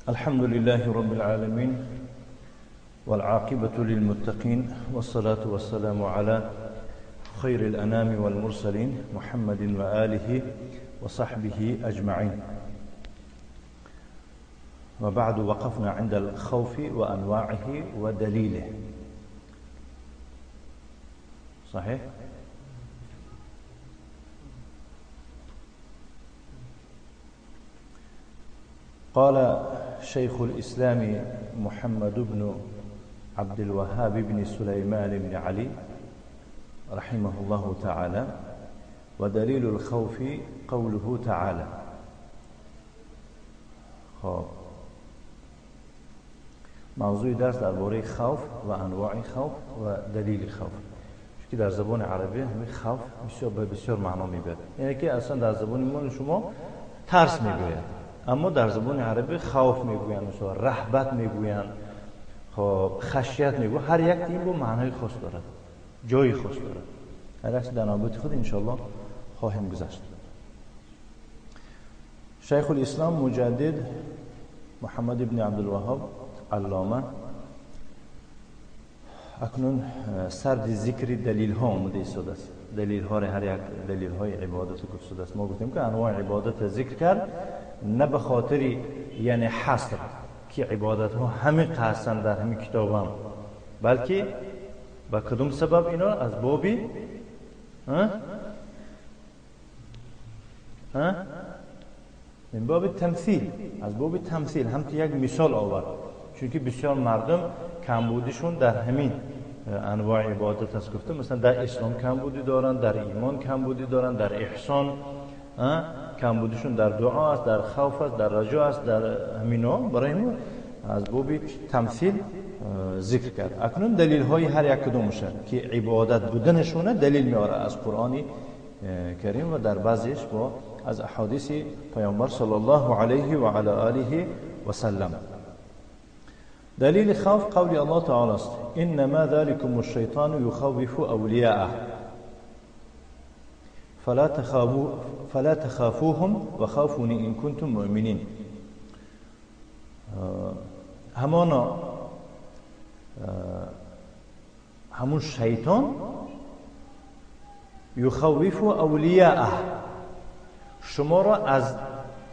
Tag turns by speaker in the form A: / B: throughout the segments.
A: الحمد لله رب العالمين والعاقبة للمتقين والصلاة والسلام على خير الأنام والمرسلين محمد وآله وصحبه أجمعين. وبعد وقفنا عند الخوف وأنواعه ودليله. صحيح؟ قال شيخ الإسلام محمد بن عبد الوهاب بن سليمان بن علي رحمه الله تعالى: ودليل الخوف قوله تعالى. خب موضوع درس درباره خوف و انواع خوف و دلیل خوف که در زبان عربی همین خوف بسیار به بسیار معنا میبره. یعنی که اصلا در زبان ما شما ترس میگوید، اما در زبان عربی خوف میگویند، مثلا رهبت میگویند، خب خشیت میگویند. هر یک این با معنای خاص دارد، جای خاص دارد. هر یک در نوبت خود انشاءالله خواهیم گذشت. شیخ الاسلام مجدد محمد بن عبد الوهاب علامه اکنون سرد ذکر دلیل ها آمده ایستاده است. دلیل ها هر یک دلیل های عبادت گفته است. ما گفتیم که انواع عبادت ذکر کرد، نه به خاطر یعنی حصر که عبادت ها همه هستند در همین کتاب هم، بلکه با کدوم سبب اینا؟ از بابی من باب تمثیل، از باب تمثیل هم یک مثال آورد، چون که بسیار مردم کمبودشون در همین انواع عبادت است. گفته مثلا در اسلام کمبودی دارن، در ایمان کمبودی دارن، در احسان کمبودشون در دعا است، در خوف است، در رجا است، در همینا. برای ما از باب تمثیل ذکر کرد. اکنون دلیل های هر یک کدومش که عبادت بودنشونه دلیل میاره از قرآن کریم و در بعضیش با از احادیث پیامبر صلی الله علیه و علی آله و سلم. دلیل خوف قول الله تعالی است: انما ذلكم الشیطان یخوف اولیاءه فلا تخافوهم وخافوني ان كنتم مؤمنین. همون شیطان یخوف اولیاءه، شما را از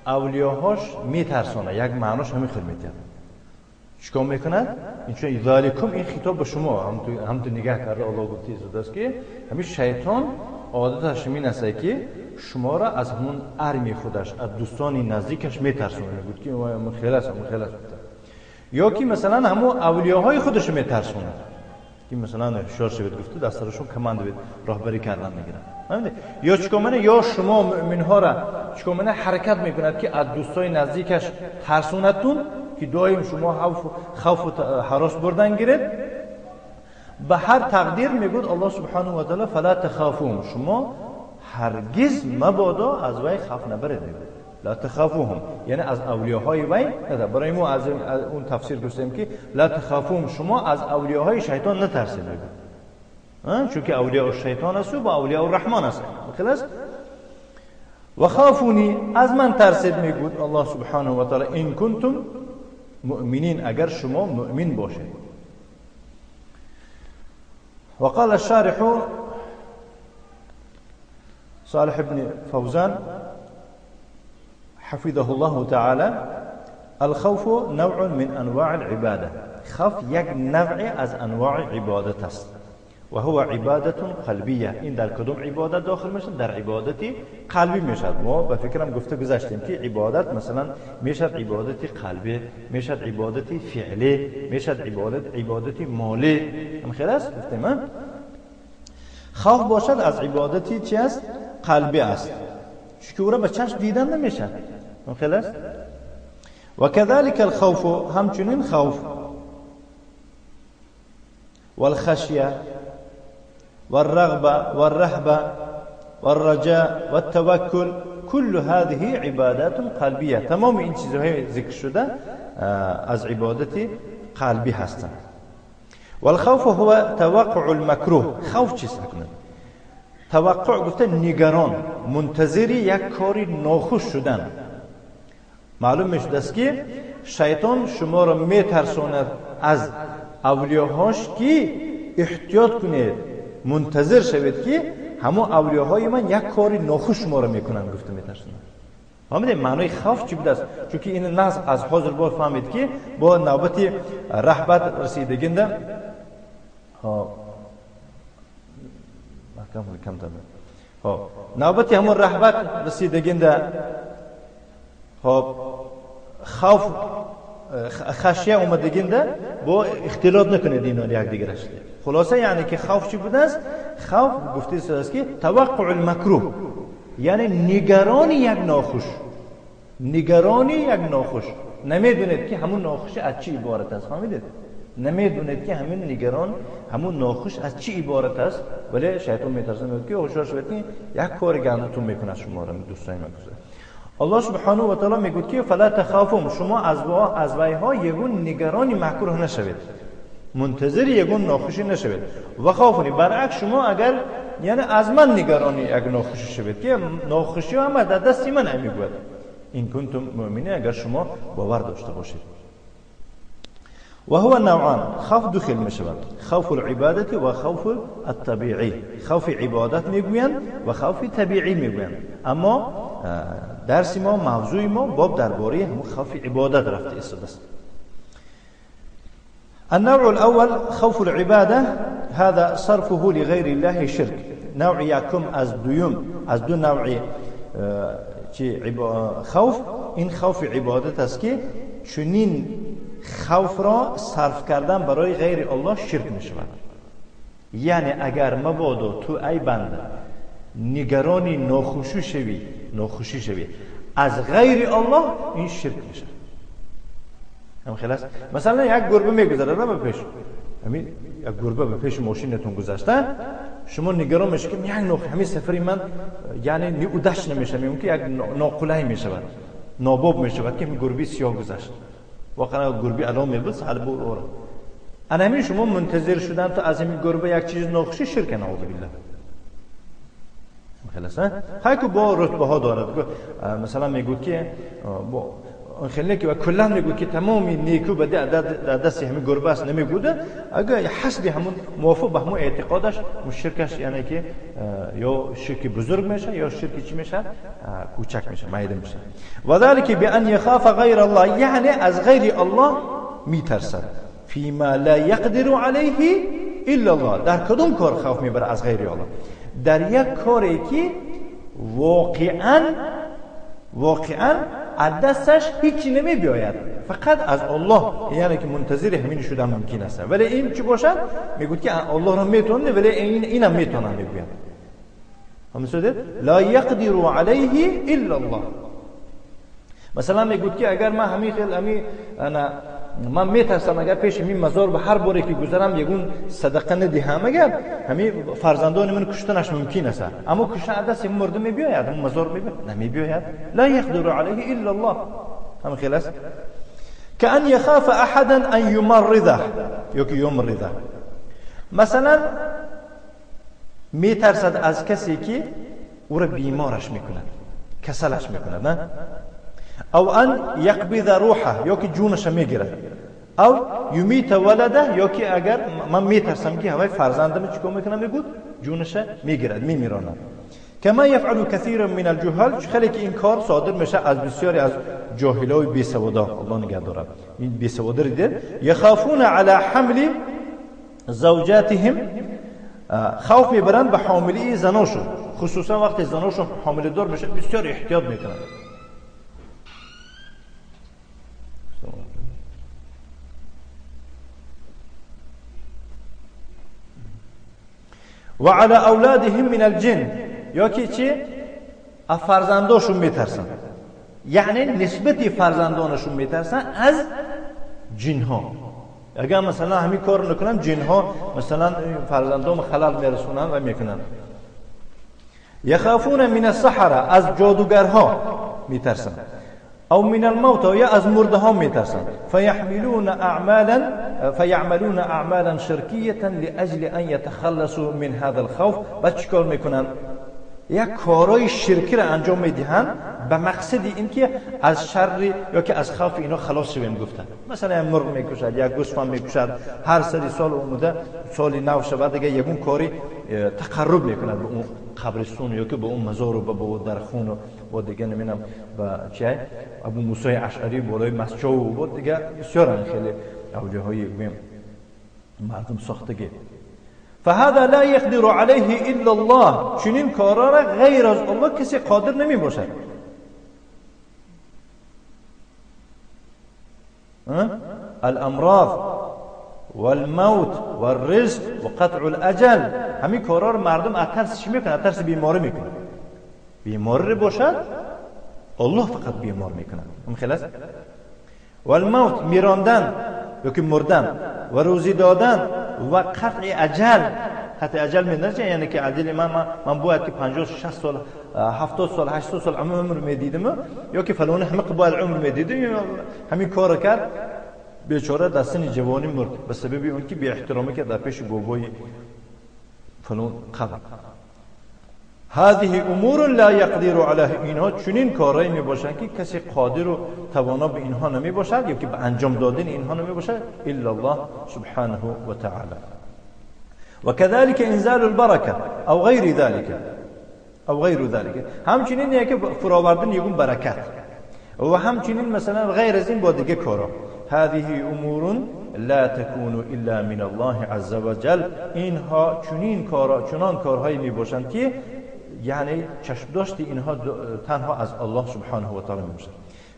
A: اولیاهاش میترسانه. یک معناش همین خیلی میتونه. چیکار میکند؟ این ذالکم، این خطاب به شما هم تو نگاه کرده. الله گفته است که همین شیطان عادتش این است که شما را از همون ارمی خودش، از دوستان نزدیکش میترسونه. بود که مخلص یا که مثلا همون اولیاهای خودش میترسونه، که مثلا شعار شوید گفته دست سرشون کمند بید راهبری کردن میگیرن. یا چیکار میکنه؟ یا شما مؤمن ها را چیکار میکنه؟ حرکت میکند که از دوستای نزدیکش ترسونتون، که دائم شما خوف و هراس بردن گیرید. به هر تقدیر میگود الله سبحانه و تعالی: فلا تخافوهم، شما هرگز مبادا از وی خوف نبرید. لا تخافوهم یعنی از اولیاهای وی نه. برای ما از اون تفسیر گفتیم که لا تخافوهم، شما از اولیاهای شیطان نترسید، چون که اولیاء الشیطان است و با اولیاء الرحمن است. خلاص و خافونی، از من ترسید میگود الله سبحانه و تعالی: ان کنتم مؤمنین، اگر شما مؤمن باشید. وقال الشارح صالح بن فوزان حفظه الله تعالى: الخوف نوع من انواع العباده. خوف یک نوع از انواع عبادت است و هو عبادت قلبیه. این در کدوم عبادت داخل میشه؟ در عبادتی قلبی میشه. ما به فکرم گفته گذاشتیم که عبادت مثلا میشه عبادتی قلبی، میشه عبادتی فعلی، میشه عبادتی مالی. هم خلاص گفتیم خوف باشد از عبادتی چی است؟ قلبی است، چون که او را به چشم دیدن نمیشه. هم خلاص. و كذلك الخوف، همچنین خوف والخشيه والرغبة والرهبة والرجاء والتوكل، كل هذه عبادات قلبية. تمام این چیزهای ذکر شده از عبادت قلبی هستند. والخوف هو توقع المكروه. خوف چیست؟ توقع گفته نگران، منتظری یک کاری ناخوش شدن. معلوم میشد است که شیطان شما را میترساند از اولیاهاش که احتیاط کنید، منتظر شوید که همون اولیاهای من یک کاری ناخوش شما را میکنن. گفته میترسونن. فهمیدید معنای خوف چی بوده است؟ چون که این نص از حاضر بار فهمید که با نوبت رهبت رسیدگنده نوبت همون رهبت رسیدگنده خوف خشیه اومدگنده با اختلاط نکنید اینا یک دیگر است. خلاصه یعنی که خوف چی بوده است؟ خوف گفته است که توقع المکروه، یعنی نگرانی یک ناخوش. نگرانی یک ناخوش، نمیدونید که همون ناخوش از چی عبارت است. فهمیدید؟ نمیدونید که همین نگران، همون ناخوش از چی عبارت است. ولی شیطان میترسه که هوشیار شوید که یک کار گندتون میکنه شما را. دوستان من الله سبحانه و تعالی میگه که فلا تخافون، شما از ویها یگون نگرانی مکروه نشوید، منتظر یگون ناخوشی نشوید. و خوفونی برعکس شما اگر یعنی از من نگرانی یک ناخوشی شوید که ناخوشی هم در دست من میگوید. این کنتم مؤمنین، اگر شما باور داشته باشید. و هو نوعان، خوف دو خیل میشود، خوف العبادت و خوف الطبیعی. خوف عبادت میگویند و خوف طبیعی میگویند. اما درس ما، موضوع ما باب درباره همون خوف عبادت رفته است. النوع الأول خوف العبادة، هذا صرفه لغير الله شرك. نوع يكم از دو نوع خوف، این خوف عبادت است که چنین خوف را صرف کردن برای غیر الله شرک می شود. یعنی اگر مبادا تو ای بنده نگرانی ناخوشی شوی از غیر الله، این شرک میشه. هم خلاص مثلا یک گربه میگذره به پیش، همین یک گربه به پیش ماشینتون گذشته، شما نگران میشه که همین سفری من یعنی نیودش نمیشه، میگم که یک ناقلهی میشود، ناباب میشود که این گربه سیاه گذشت. واقعا گربه الان میبود حلب و اورا. انا همین شما منتظر شدن تا از این گربه یک چیز ناخوشی شرک نعوذ بالله. خلاص هایی که با رتبه ها دارد. مثلا میگوید که با خیلی که کلا میگوید که تمامی نیکو به دست همین گربه است نمیگوده، اگر حسب همون موافق به همون اعتقادش شرکش یعنی که یا شرک بزرگ میشه یا شرک چی میشه کوچک میشه، معیده میشه. و ذلك بان يخاف غیر الله، یعنی از غیر الله میترسد. فيما لا يقدر عليه الا الله، در کدوم کار خوف میبره از غیر الله؟ در یک کاری که واقعا از دستش هیچی نمی بیاید، فقط از الله، یعنی که منتظر همین شدن ممکن است. ولی این چی باشد؟ میگوید که الله را میتونه ولی اینم میتونه میگوید. همین لا يقدر عليه الا الله. مثلا میگوید که اگر من من میترسم اگر پیش این مزار به هر باری که گذرم یگون صدقه ندهم، اگر همین فرزندان من کشتنش ممکن است، اما کشتن دست این مرده میبیاید، اون مزار نمیبیاید. لا يقدر عليه الا الله. هم خلاص كأن يخاف احدا ان يمرضه يمرضه. مثلا میترسد از کسی که او را بیمارش میکند، کسلش میکند، نه؟ او ان يقبض روحه، یا که جونش میگیرد. او یمیت ولده، یا که اگر من میترسم که همه فرزندم چیکار میکنم، میگود جونش میگیرد، میمیراند. کما یفعل کثیر من الجهال، خیلی که این کار صادر میشه از بسیاری از جاهلای بی سوادا، الله نگه داره. این بی سوادا دید یخافون علی حمل زوجاتهم، خوف میبرند به حاملی زناشون، خصوصا وقتی زناشون حامله دار میشه بسیار احتیاط میکنند. و علی اولادهم من الجن، یا که چی؟ فرزندانشون میترسن، یعنی نسبت فرزندانشون میترسن از جن ها. اگر مثلا همین کار نکنن جن ها مثلا فرزندان خلل میرسونن و میکنن. یخافون من السحره، از جادوگرها میترسن. او من الموتى، یا از مرده ها میترسن. فیعملون اعمالا شرکیه لاجل ان يتخلصوا من هذا الخوف. بعد چیکار میکنن؟ یک کارای شرکی را انجام میدهند به مقصد اینکه از شر یا که از خوف اینا خلاص شویم. گفتن مثلا مرغ میکشد یا گوسفند میکشد، هر سال اومده سال نو شود دیگه یگون کاری تقرب میکند به اون قبرستون یا که به اون مزار و به اون درخون و دیگه نمیدونم به چه ابو موسی اشعری بالای مسجد و دیگه بسیار خیلی اوجهای مردم ساختگی. فهذا لا يقدر عليه الا الله، چنین کارا را غیر از الله کسی قادر نمی باشد. الامراض والموت والرزق وقطع الاجل، همین کارا را مردم اترس چی میکنه؟ اترس بیماری میکنه. بیماری باشد الله فقط بیمار میکنه. خلاص. والموت، میراندن یا که مردن، و روزی دادن و قطع اجل. قطع اجل میدونید یعنی که عدل من باید که 50 60 سال 70 سال 80 سال عمر میدیدم یا که فلان همه قبال عمر میدیدم همین کار کرد بیچاره در سن جوانی مرد به سبب اون که بی احترامی که در پیش بابای فلان قبر. هذه امور لا يقدر عليها، اینها چنین کارایی می باشند که کسی قادر و توانا به اینها نمی باشد یا که به انجام دادن اینها نمی باشد الا الله سبحانه و تعالی. وكذلك انزال البركه او غیر ذلك، همچنین یکی فراوردن یگون برکت و همچنین مثلا غیر از این با دیگه کارا. هذه امور لا تكون الا من الله عز وجل، اینها چنان کارهایی می باشند که یعنی چشم داشت اینها تنها از الله سبحانه و تعالی میشه.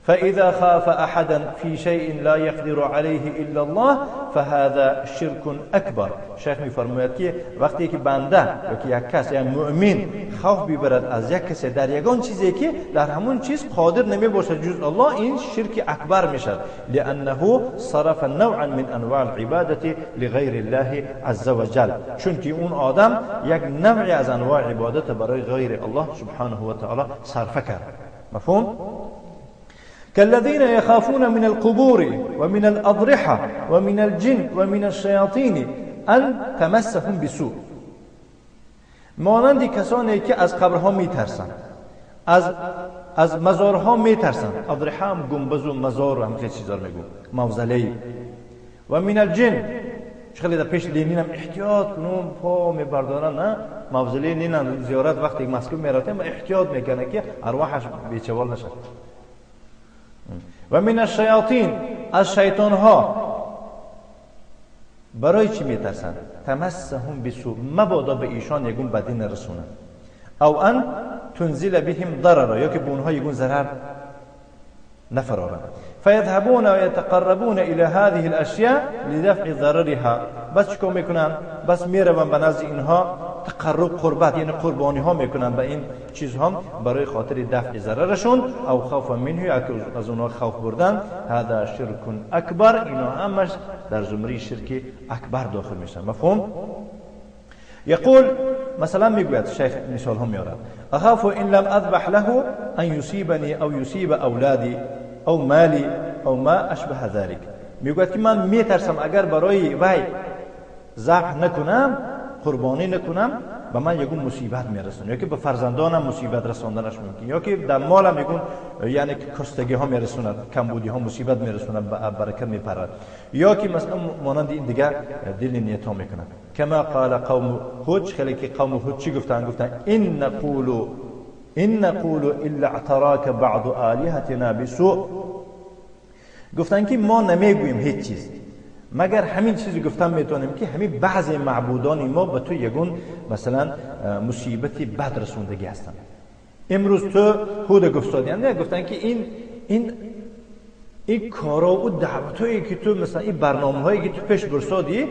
A: فاذا خاف احدا في شيء لا يقدر عليه الا الله فهذا شرك اکبر. شیخ میفرماید که وقتی که بنده یا که یک کس یا مؤمن خوف ببرد از یک کس در یگان چیزی که در همون چیز قادر نمی باشد جز الله، این شرک اکبر میشد. لانه صرف نوعا من انواع العباده لغیر الله عز وجل، چون که اون آدم یک نوعی از انواع عبادت برای غیر الله سبحانه و تعالی صرف کرد. مفهوم؟ كالذين يخافون من القبور ومن الأضرحة ومن الجن ومن الشياطين أن تمسهم بسوء، مانند کسانی که از قبرها میترسند، از مزارها میترسند. اضرحه هم گنبد و مزار و همین چیزا رو میگم، موزله. و من الجن، خیلی در پیش لینین هم احتیاط کنم پا میبردارن، نه موزله لینین زیارت وقتی مسکون میرفتیم احتیاط میکنه که ارواحش بیچوال نشه. و من الشیاطین، از شیطان ها. برای چی میترسند؟ تمسهم بسوء، مبادا به ایشان یگون بدی نرسونن. او ان تنزل بهم ضرر، یا که به اونها یگون ضرر نفرارن. فيذهبون ويتقربون الى هذه الاشياء لدفع ضررها، بس چیکار میکنن؟ بس میرون به نزد اینها تقرب، قربت، یعنی قربانی ها میکنن به این چیزها برای خاطر دفع ضررشون. او خوف منه، از اونها خوف بردن. هذا شرک اکبر، اینا همش در زمره شرک اکبر داخل میشن. مفهوم؟ یقول مثلا میگوید شیخ مثال ها میارد: اخاف ان لم اذبح له ان يصيبني او يصيب اولادي او مالی او ما اشبه ذلك. میگوید که من میترسم اگر برای وی ذبح نکنم، قربانی نکنم، به من یگون مصیبت میرسونه، یا که به فرزندانم مصیبت رساندنش ممکن، یا که در مالم یگون یعنی کستگی ها میرسوند، کمبودی ها مصیبت میرسوند، برکت میپرد، یا که مثلا مانند این دیگه دل نیت ها میکنن. کما قال قوم هود، خیلی که قوم هود چی گفتن؟ گفتن ان نقول الا اعتراك بعض آلهتنا بسوء، گفتن که ما نمیگوییم هیچ چیز مگر همین چیزی گفتن میتونیم که همین بعضی معبودان ما به تو یگون مثلا مصیبتی بد رسوندگی هستن. امروز تو هود گفتن گفتن که این کارا و دعوتایی که تو مثلا این برنامه‌هایی که تو پیش برسادی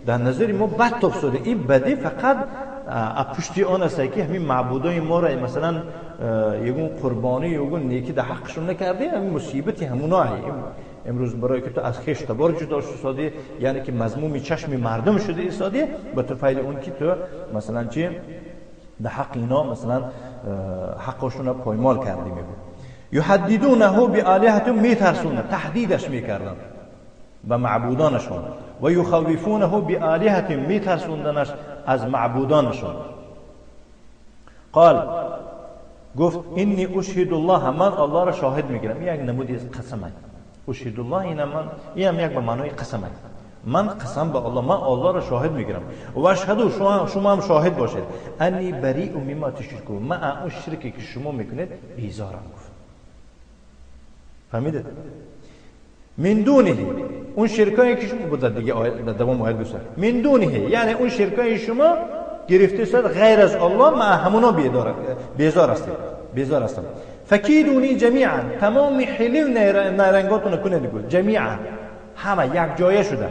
A: در نظر ما بد تفسده، این بدی فقط پشتی آن است که همین معبودای ما را مثلا یگون قربانی یگون نیکی در حقشون نکرده، همین مصیبتی همونایی. امروز برای که تو از خیش تبار جدا شدی، یعنی که مذمومی چشم مردم شده ایستادی، به طفیل اون که تو مثلا چی در حق اینا مثلا حقشون را پایمال کردی. میگو یحددونه بآلهتهم، میترسونه، تهدیدش میکردن به معبودانشون. و یخوفونه بآلهتهم، میترسوندنش از معبودانشون. قال گفت اینی اشهد الله، من الله را شاهد میگیرم. یک نمودی از قسمه. اشهد الله این هم یک به معنای قسمه. من قسم به الله، من الله را شاهد میگیرم. و اشهدوا، شما هم شاهد باشید، انی بریء مما تشرکون، من اون شرکی که شما میکنید بیزارم. گفت فهمیدید؟ من دونه، اون شرکایی که شما بود دیگه دوام آیت گفت من دونه، یعنی اون شرکای شما گرفته شد غیر از الله، ما همونا بیزار هستم. فکیدونی جمیعا، تمام حیله و نرنگاتون کنید جمیعا، همه یک جایه شده.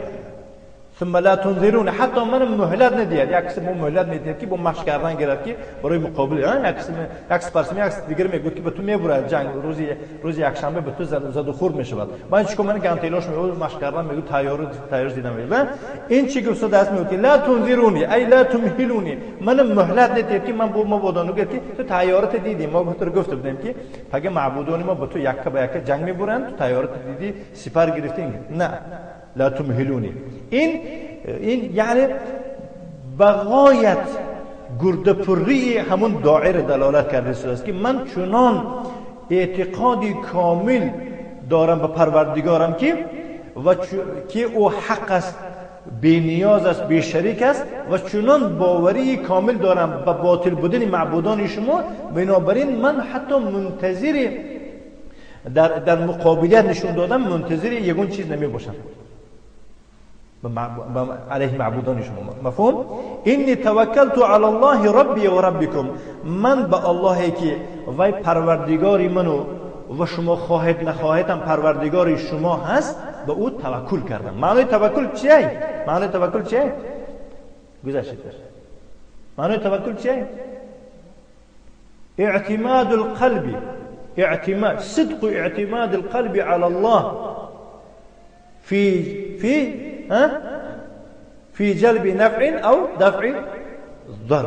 A: ثم لا تنظرون، حتی من مهلت ندید. یک کسی مهلت میدید که با مشق کردن گرفت که برای مقابله، یک کسی پرسمی یک دیگر میگه که به تو میبره جنگ، روز یک شنبه به تو زد و خورد میشود. من چیکار من گانتیلاش میگم مشق کردن، میگم تیار دیدم. این چی گفت دست میگه لا تنظرونی ای لا تمهلونی، من مهلت ندید که من ما بودانو گفت که تو تیارت دیدی. ما به تو گفت بودیم که پگه معبودان ما به تو یک به یک جنگ میبرن، تو تیارت دیدی سپر گرفتین. نه، لا تمهلونی. این یعنی بغایت گردپری همون داعر دلالت کرده است که من چنان اعتقادی کامل دارم به پروردگارم که او حق است، بی نیاز است، بی شریک است، و چنان باوری کامل دارم به باطل بودن معبودان شما، بنابراین من حتی منتظر در مقابلیت نشون دادم منتظر یگون چیز نمی باشم علیه معبودان شما. مفهوم؟ اینی توکلت علی الله ربی و ربکم، من به اللهی که وی پروردگاری منو و شما خواهد نخواهدم پروردگار شما هست، به او توکل کردم. معنی توکل چیه؟ گذشته معنی توکل چیه؟ اعتماد القلب، صدق اعتماد القلب على الله في جلب نفع او دفع ضر.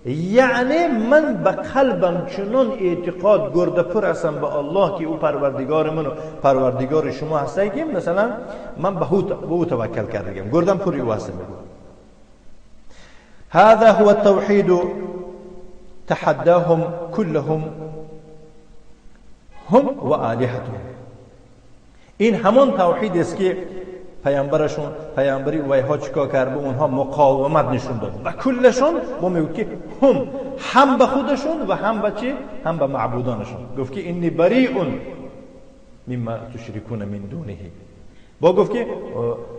A: یعنی من به قلبم چنان اعتقاد گرده پر هستم به الله که او پروردگار من و پروردگار شما هسته که مثلا من به او توکل کردم، گردم پوری او هستم. هذا هو التوحید تحداهم كلهم هم و آلهتهم. این همون توحید است که پیامبری ویها چیکار کرد؟ به اونها مقاومت نشون داد و کلشون با میگه که هم به خودشون و هم به چی؟ هم به معبودانشون. گفت که اینی بریء مما تشركون من دونه. با گفت که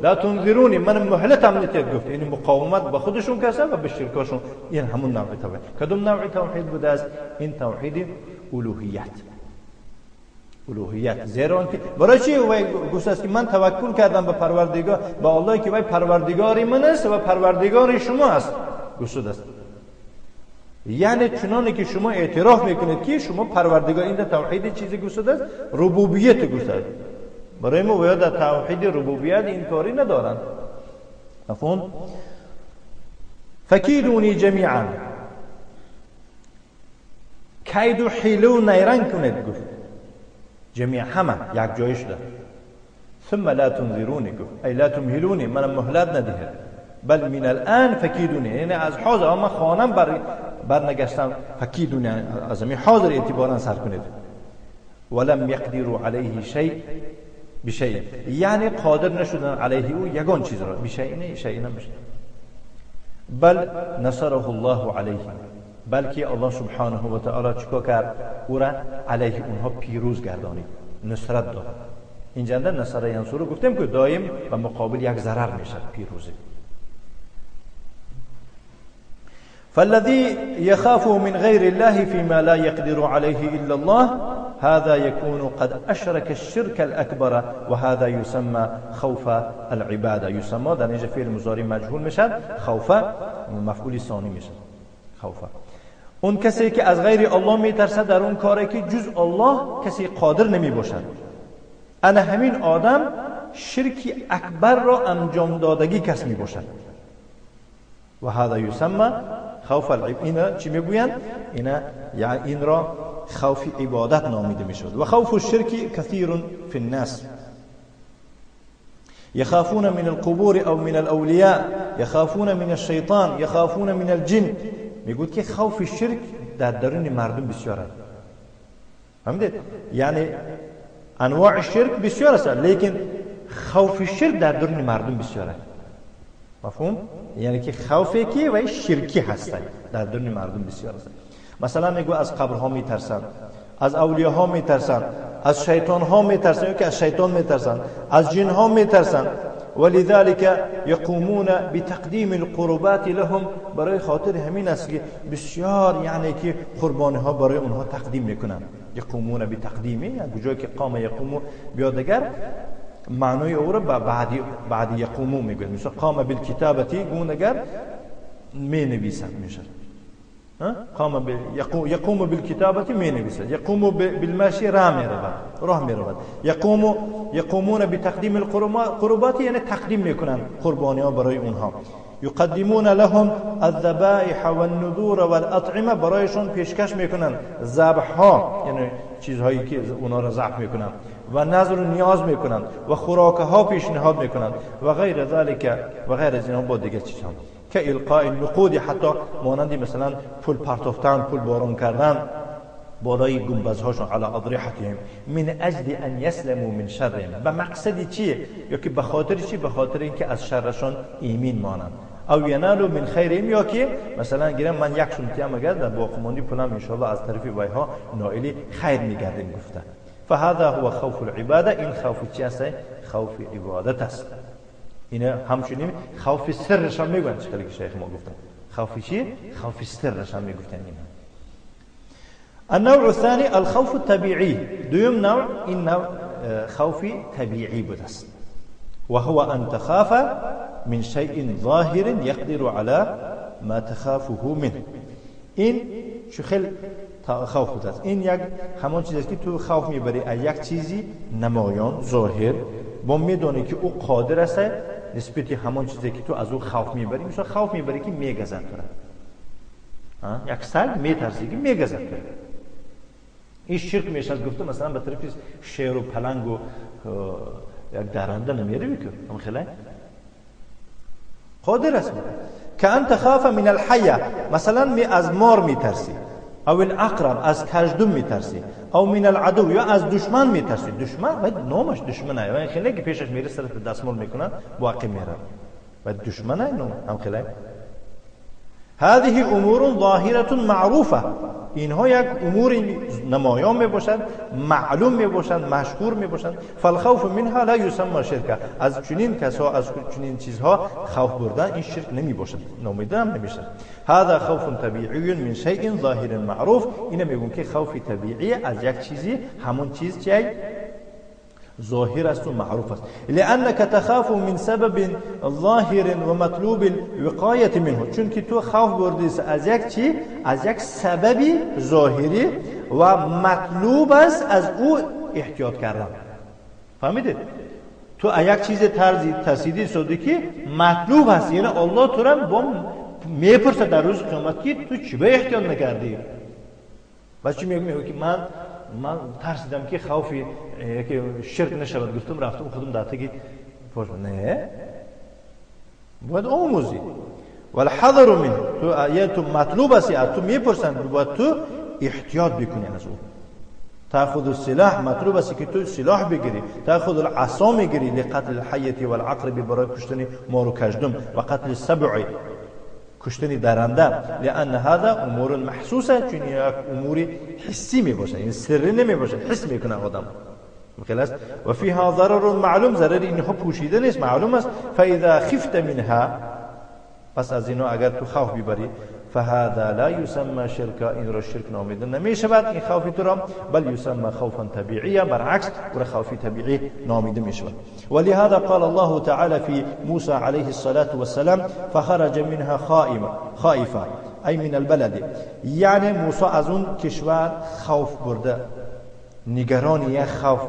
A: لا تنظرونی، من مهلتم ندید. گفت این مقاومت به خودشون کسه و به شرکاشون. این همون نوع توحید. کدوم نوع توحید بوده است؟ این توحید الوهیت. زیرا که برای چی گفت است که من توکل کردم به پروردگار، به الله که وی پروردگاری من است و پروردگار شما است. گفت است یعنی چنانه که شما اعتراف میکنید که شما پروردگار، این توحید چیزی گفت است ربوبیت گفت است. برای ما باید در توحید ربوبیت این کاری ندارن. مفهوم؟ فکیدونی جمیعا، کید و حیله و نیرنگ کنید. گفت جمیع همه یک جای شده. ثم لا تنظرونی، گفت ای لا تمهلونی، من مهلت ندهید. بل من الان فکیدونی، یعنی از حاضر اما خانم برنگشتم، فکیدونی از همین حاضر اعتبارا سر کنید. ولم یقدروا علیه بشیء، یعنی قادر نشدن علیه او یگان چیز را، شیء نمیشه. بل نصره الله علیه، بلکه الله سبحانه و تعالی چیکار کرد؟ او را علیه اونها پیروز گردانید، نصرت داد. اینجا در نصر ینصر گفتیم که دائم به مقابل یک ضرر میشه پیروزی. فالذي يخاف من غير الله فيما لا يقدر عليه إلا الله هذا يكون قد أشرك الشرك الأكبر وهذا يسمى خوف العبادة. يسمى در اینجا فعل مضارع مجهول میشد، خوف مفعول ثانی میشد. خوف اون کسی که از غیر الله میترسد در اون کاری که جز الله کسی قادر نمی باشد. انا همین آدم شرک اکبر را انجام دادگی کس می باشد. و هذا یسمى خوف العبادة. اینا چی میگویند؟ این را خوف عبادت نامیده میشد. و خوف الشرك كثير في الناس، يخافون من القبور او من الاولياء، يخافون من الشيطان، يخافون من الجن. میگوید که خوف شرک در درون مردم بسیار است. فهمیدید؟ یعنی انواع شرک بسیار است، لیکن خوف شرک در درون مردم بسیار است. مفهوم؟ یعنی که خوفی که و شرکی هست در درون مردم بسیار است. مثلا میگو از قبرها میترسن، از اولیاءها میترسن، از شیطانها میترسن، که از شیطان میترسن، از جنها میترسن. ولذلك يقومون بتقديم القربات لهم، برای خاطر همین است که بسیار یعنی که قربانی ها برای اونها تقدیم میکنن. یقومون بتقدیم، یعنی جایی که قام یقوم بیاد دیگر معنای او را بعد یقومو میگن. مثلا قام بالکتابتی گون اگر می نویسن میشه. قام یقوم بالکتابتی می نویسن، یقوم بالمشی راه میرود. یقومون بتقدیم القربات، یعنی تقدیم میکنن قربانی ها برای اونها. یقدمون لهم الذبائح والنذور والاطعمه، برایشون پیشکش میکنن ذبح ها، یعنی چیزهایی که اونا را ذبح میکنن، و نظر نیاز میکنن، و خوراک ها پیشنهاد میکنن، و غیر ذالک، و غیر از اینها با دیگر چیزها که القاء النقود، حتی مانندی مثلا پول پرتافتن، پول بارون کردن بالای گنبدهاشون، علی اضرحتهم من اجل ان یسلموا من شرهم، به مقصدی چیه؟ یا که به خاطر چی؟ به خاطر اینکه از شرشون ایمن مانند. او ینالوا من خیرهم، یا که مثلا گیرم من یک سنتی هم اگر در باقیماندی پولم ان شاء الله از طرف ویها نائل خیر میگردیم گفته. فهذا هو خوف العباده، این خوف چی است؟ خوف عبادت است. اینا همچنین خوف سرش هم میگن، چطوری که شیخ ما گفتن خوف چی؟ خوف سرش هم میگفتن. اینا النوع الثاني الخوف الطبيعي، دوم نوع این نوع خوف طبیعی بود است، وهو ان تخاف من شيء ظاهر يقدر على ما تخافه منه. این چه خیلی خوف بود است. این یک همان چیزی است که تو خوف میبری از یک چیزی نمایان ظاهر، با میدونی که او قادر است نسبت همان چیزی که تو از او خوف میبری. مثلا خوف میبری که میگزد تو را، یک سگ میترسی که میگزد تو را. این شرک میشه. گفته مثلا به طرف شیر و پلنگ و یک درنده نمیره بکن، اما خیلی قادر است. که انت خاف من الحیه، مثلا از مار میترسی، او الاقرب از کژدم میترسی، او من العدو یا از دشمن میترسی. دشمن باید نامش دشمنه، یعنی خیلی که پیشش میره سرت دستمال میکنن واقع میره، باید دشمنه نام هم خیلی. هذه امور ظاهره معروفه، اینها یک امور نمایان میباشند، معلوم میباشند، مشهور میباشند. فالخوف منها لا يسمى شرکا، از چنین کسا، از چنین چیزها خوف بردن این شرک نمیباشد، نامیده هم نمیشه. هذا خوف طبیعی من شیء ظاهر معروف، اینه میگن که خوف طبیعی از یک چیزی، همون چیز چیه؟ ظاهر است و معروف است. لانك تخاف من سبب ظاهر و مطلوب الوقایه منه، چون که تو خوف بردی از یک چی؟ از یک سببی ظاهری و مطلوب است از او احتیاط کردن. فهمیدید؟ تو یک چیز ترسیدی صدقی مطلوب است، یعنی الله تو را با میپرسه در روز قیامت که تو چی به احتیاط نکردی؟ بس چی میگه که من ترسیدم که خوفی که شرک نشود، گفتم رفتم خودم داتگی پوش نه، باید آموزی. والحذر من، تو مطلوب است، تو میپرسن باید تو احتیاط بکنی از اون. تاخذ السلاح، مطلوب است که تو سلاح بگیری. تاخذ العصا میگیری لقتل الحیه والعقرب، برای کشتن مار و کژدم، و قتل السبع، کشتن درنده. لان هذا امور محسوسه، چون یک امور حسی میباشه، این سری نمیباشه، حس میکنه آدم. خلاص. و فيها ضرر معلوم، ضرر اینها پوشیده نیست، معلوم است. فاذا خفت منها، پس از اینو اگر تو خوف ببری، فهذا لا يسمى شركا، این را شرک نامیده نمیشود این خوف تو را، بل يسمى خوفا طبيعيا، برعکس او را خوف طبیعی نامیده میشود. ولهذا قال الله تعالى في موسى عليه الصلاة والسلام فخرج منها خائفا، ای من البلد، یعنی موسی از اون کشور خوف برده، نگران یک خوف،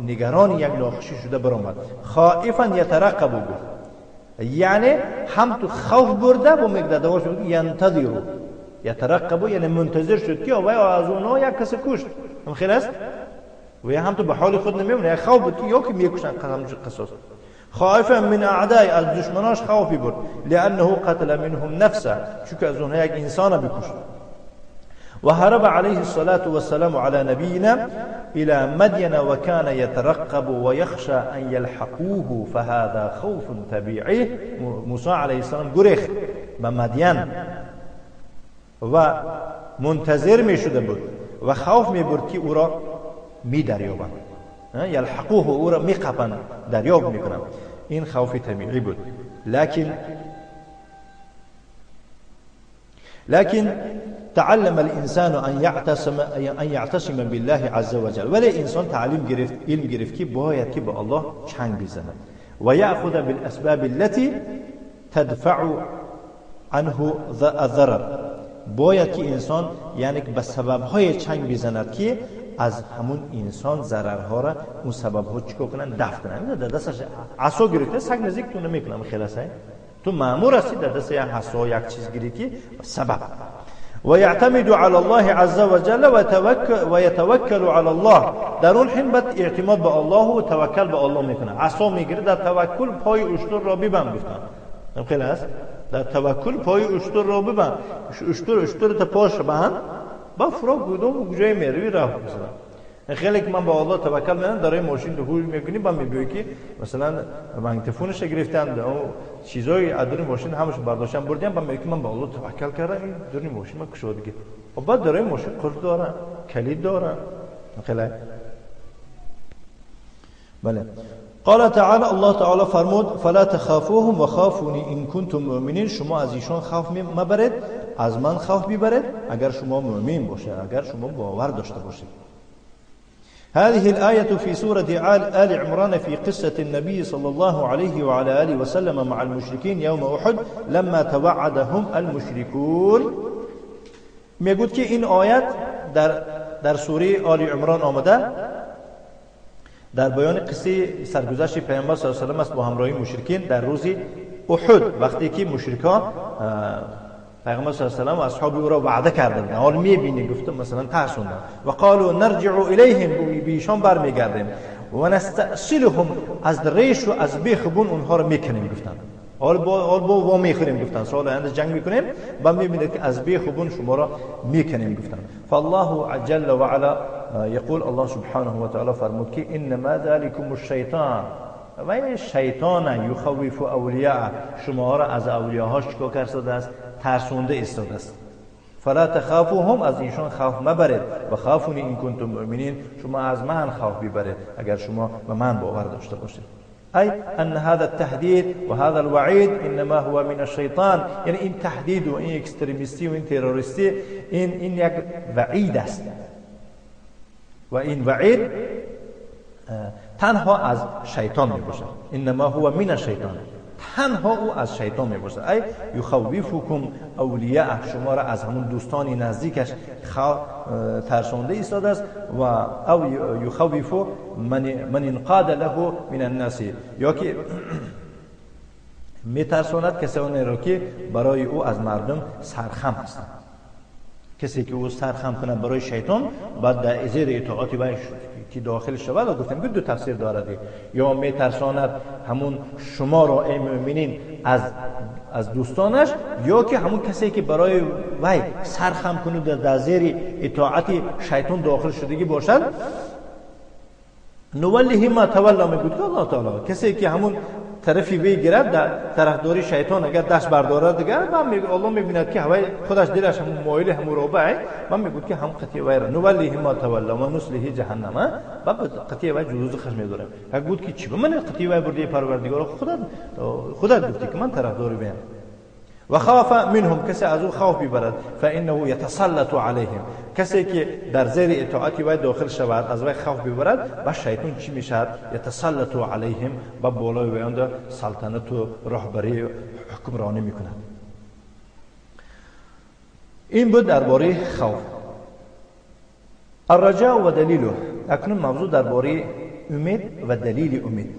A: نگران یک ناخوشی شده برآمد. خائفا یترقب، یعنی هم تو خوف برده با مقدادش ینتظر، یترقب یعنی منتظر شد که آوای از اونها یک کس کشت. هم خیلی است و هم تو به حال خود نمیمونه، یک خوف بود که یا که میکشن قسم قصاص. خائفا من اعدای، از دشمناش خوفی برد، لانه قتل منهم نفسه، چون از اونها یک انسان بکشت. وهرب عليه الصلاة والسلام على نبينا إلى مدين وكان يترقب ويخشى أن يلحقوه، فهذا خوف طبيعي. موسى عليه السلام گریخ به مدین و منتظر می شده بود و خوف می برد که او را می دریابند، یلحقوه، او را می قپند، دریاب می کنند. این خوف طبیعی بود. لكن تعلم الانسان ان يعتصم بالله عز وجل. ولی انسان علم گرفت که باید که به الله چنگ بزند و یأخذ بالاسباب التي تدفع عنه الضرر. باید که انسان یعنی به سبب های چنگ بزند که از همون انسان ضررها را اون سبب ها چیکار کنن، دفع کنن. در دستش عصا گرفته، سگ نزدیک تو نمیکنم، خلاصه تو مأمور هستی در دست یک عصا یک چیز گرفتی، سبب. و یعتمد علی الله عز وجل و یتوکل علی الله. در اون حین بعد اعتماد به الله و توکل به الله میکنه. عصا میگیره، در توکل پای اشتر را ببند. گفتن خیلی است، در توکل پای اشتر را ببند. اشتر تا پاش بند با فرا گودم جای میروی راه بزنه. خیلی که من با الله توکل میکنم، داره ماشین تو هوش میکنی، با میگه که مثلا من تلفنش گرفتم و چیزای ادر ماشین همش برداشتم بردیم، با میگه من با الله توکل کردم، این دور ماشین من کشید دیگه. و بعد داره ماشین قرض داره، کلید داره. خیلی بله. قال تعالی، الله تعالی فرمود فلا تخافوهم وخافوني ان كنتم مؤمنین. شما از ایشان خوف مبرید، از من خوف ببرید اگر شما مؤمن باشید، اگر شما باور داشته باشید. هذه الآية في سورة آل عمران في قصة النبي صلى الله عليه وعلى آله وسلم مع المشركين يوم أحد لما توعدهم المشركون. میگوید که این آیت در سوره آل عمران آمده در بیان قصه سرگذشت پیامبر صلی الله علیه و آله است با همراهی مشرکین در روز احد، وقتی که مشرکان پیغمبر صلی الله علیه و آله و اصحاب او را وعده کردند، حال میبینی گفتم مثلا ترسوندن و قالوا نرجع الیهم، بیشان برمیگردیم و نستأصلهم، از ریش و از بیخبون اونها را میکنیم. گفتن حال با میخوریم، گفتن سال آینده جنگ میکنیم، بعد میبینید که از بیخبون شما را میکنیم. گفتن فالله جل و علا یقول، الله سبحانه و تعالی فرمود که انما ذلكم الشیطان، و این شیطان یخوف اولیاء، شما را از اولیاءهاش چیکار کرده است؟ ترسونده ایستاده است. فلا تخافوهم، از ایشان خوف مبرید، و خافونی ان کنتم مؤمنین، شما از من خوف ببرید اگر شما به من باور داشته باشید. ای ان هذا التهدید و هذا الوعید انما هو من الشیطان. یعنی این تهدید و این اکستریمیستی و این تروریستی این یک وعید است و این وعید تنها از شیطان میباشد. انما هو من الشیطان، تنها او از شیطان میباشد. ای یخوفکم اولیاء، شما را از همون دوستان نزدیکش ترسانده ایستاده است. و او یخوف من انقاد له من الناس، یا که میترساند کسانی را که برای او از مردم سرخم هستند. کسی که او سرخم کنه برای شیطان، بعد در زیر اطاعت وی که داخل شود، و گفتم که دو تفسیر دارد، یا میترساند همون شما را ای مؤمنین از دوستانش، یا که همون کسی که برای وی سرخم کنه در زیر اطاعت شیطان داخل شدگی باشد. نوله ما تولا، میگوید که الله تعالی کسی که همون طرفی بگیرد در طرفداری شیطان اگر دست بردارد دیگر، من میگم الله میبیند که هوای خودش دلش هم مایل هم رابعه، من میگم که هم قطعی وای را نوله ما تولا و نصله جهنم، بعد قطعی وای جلوز خشم میدارم. گفت که چی به من قطعی وای بردی پروردگار خودت گفتی که من طرفداری بیم. و خاف منهم، کسی از او خوف ببرد، فانه يتسلط عليهم، کسی که در زیر اطاعت وی داخل شود از وی خوف ببرد، با شیطان چی میشد؟ يتسلط عليهم، با بالای وی اند سلطنت و رهبری حکمرانی میکند. این بود درباره خوف. الرجاء و دلیله. اکنون موضوع درباره امید و دلیل امید.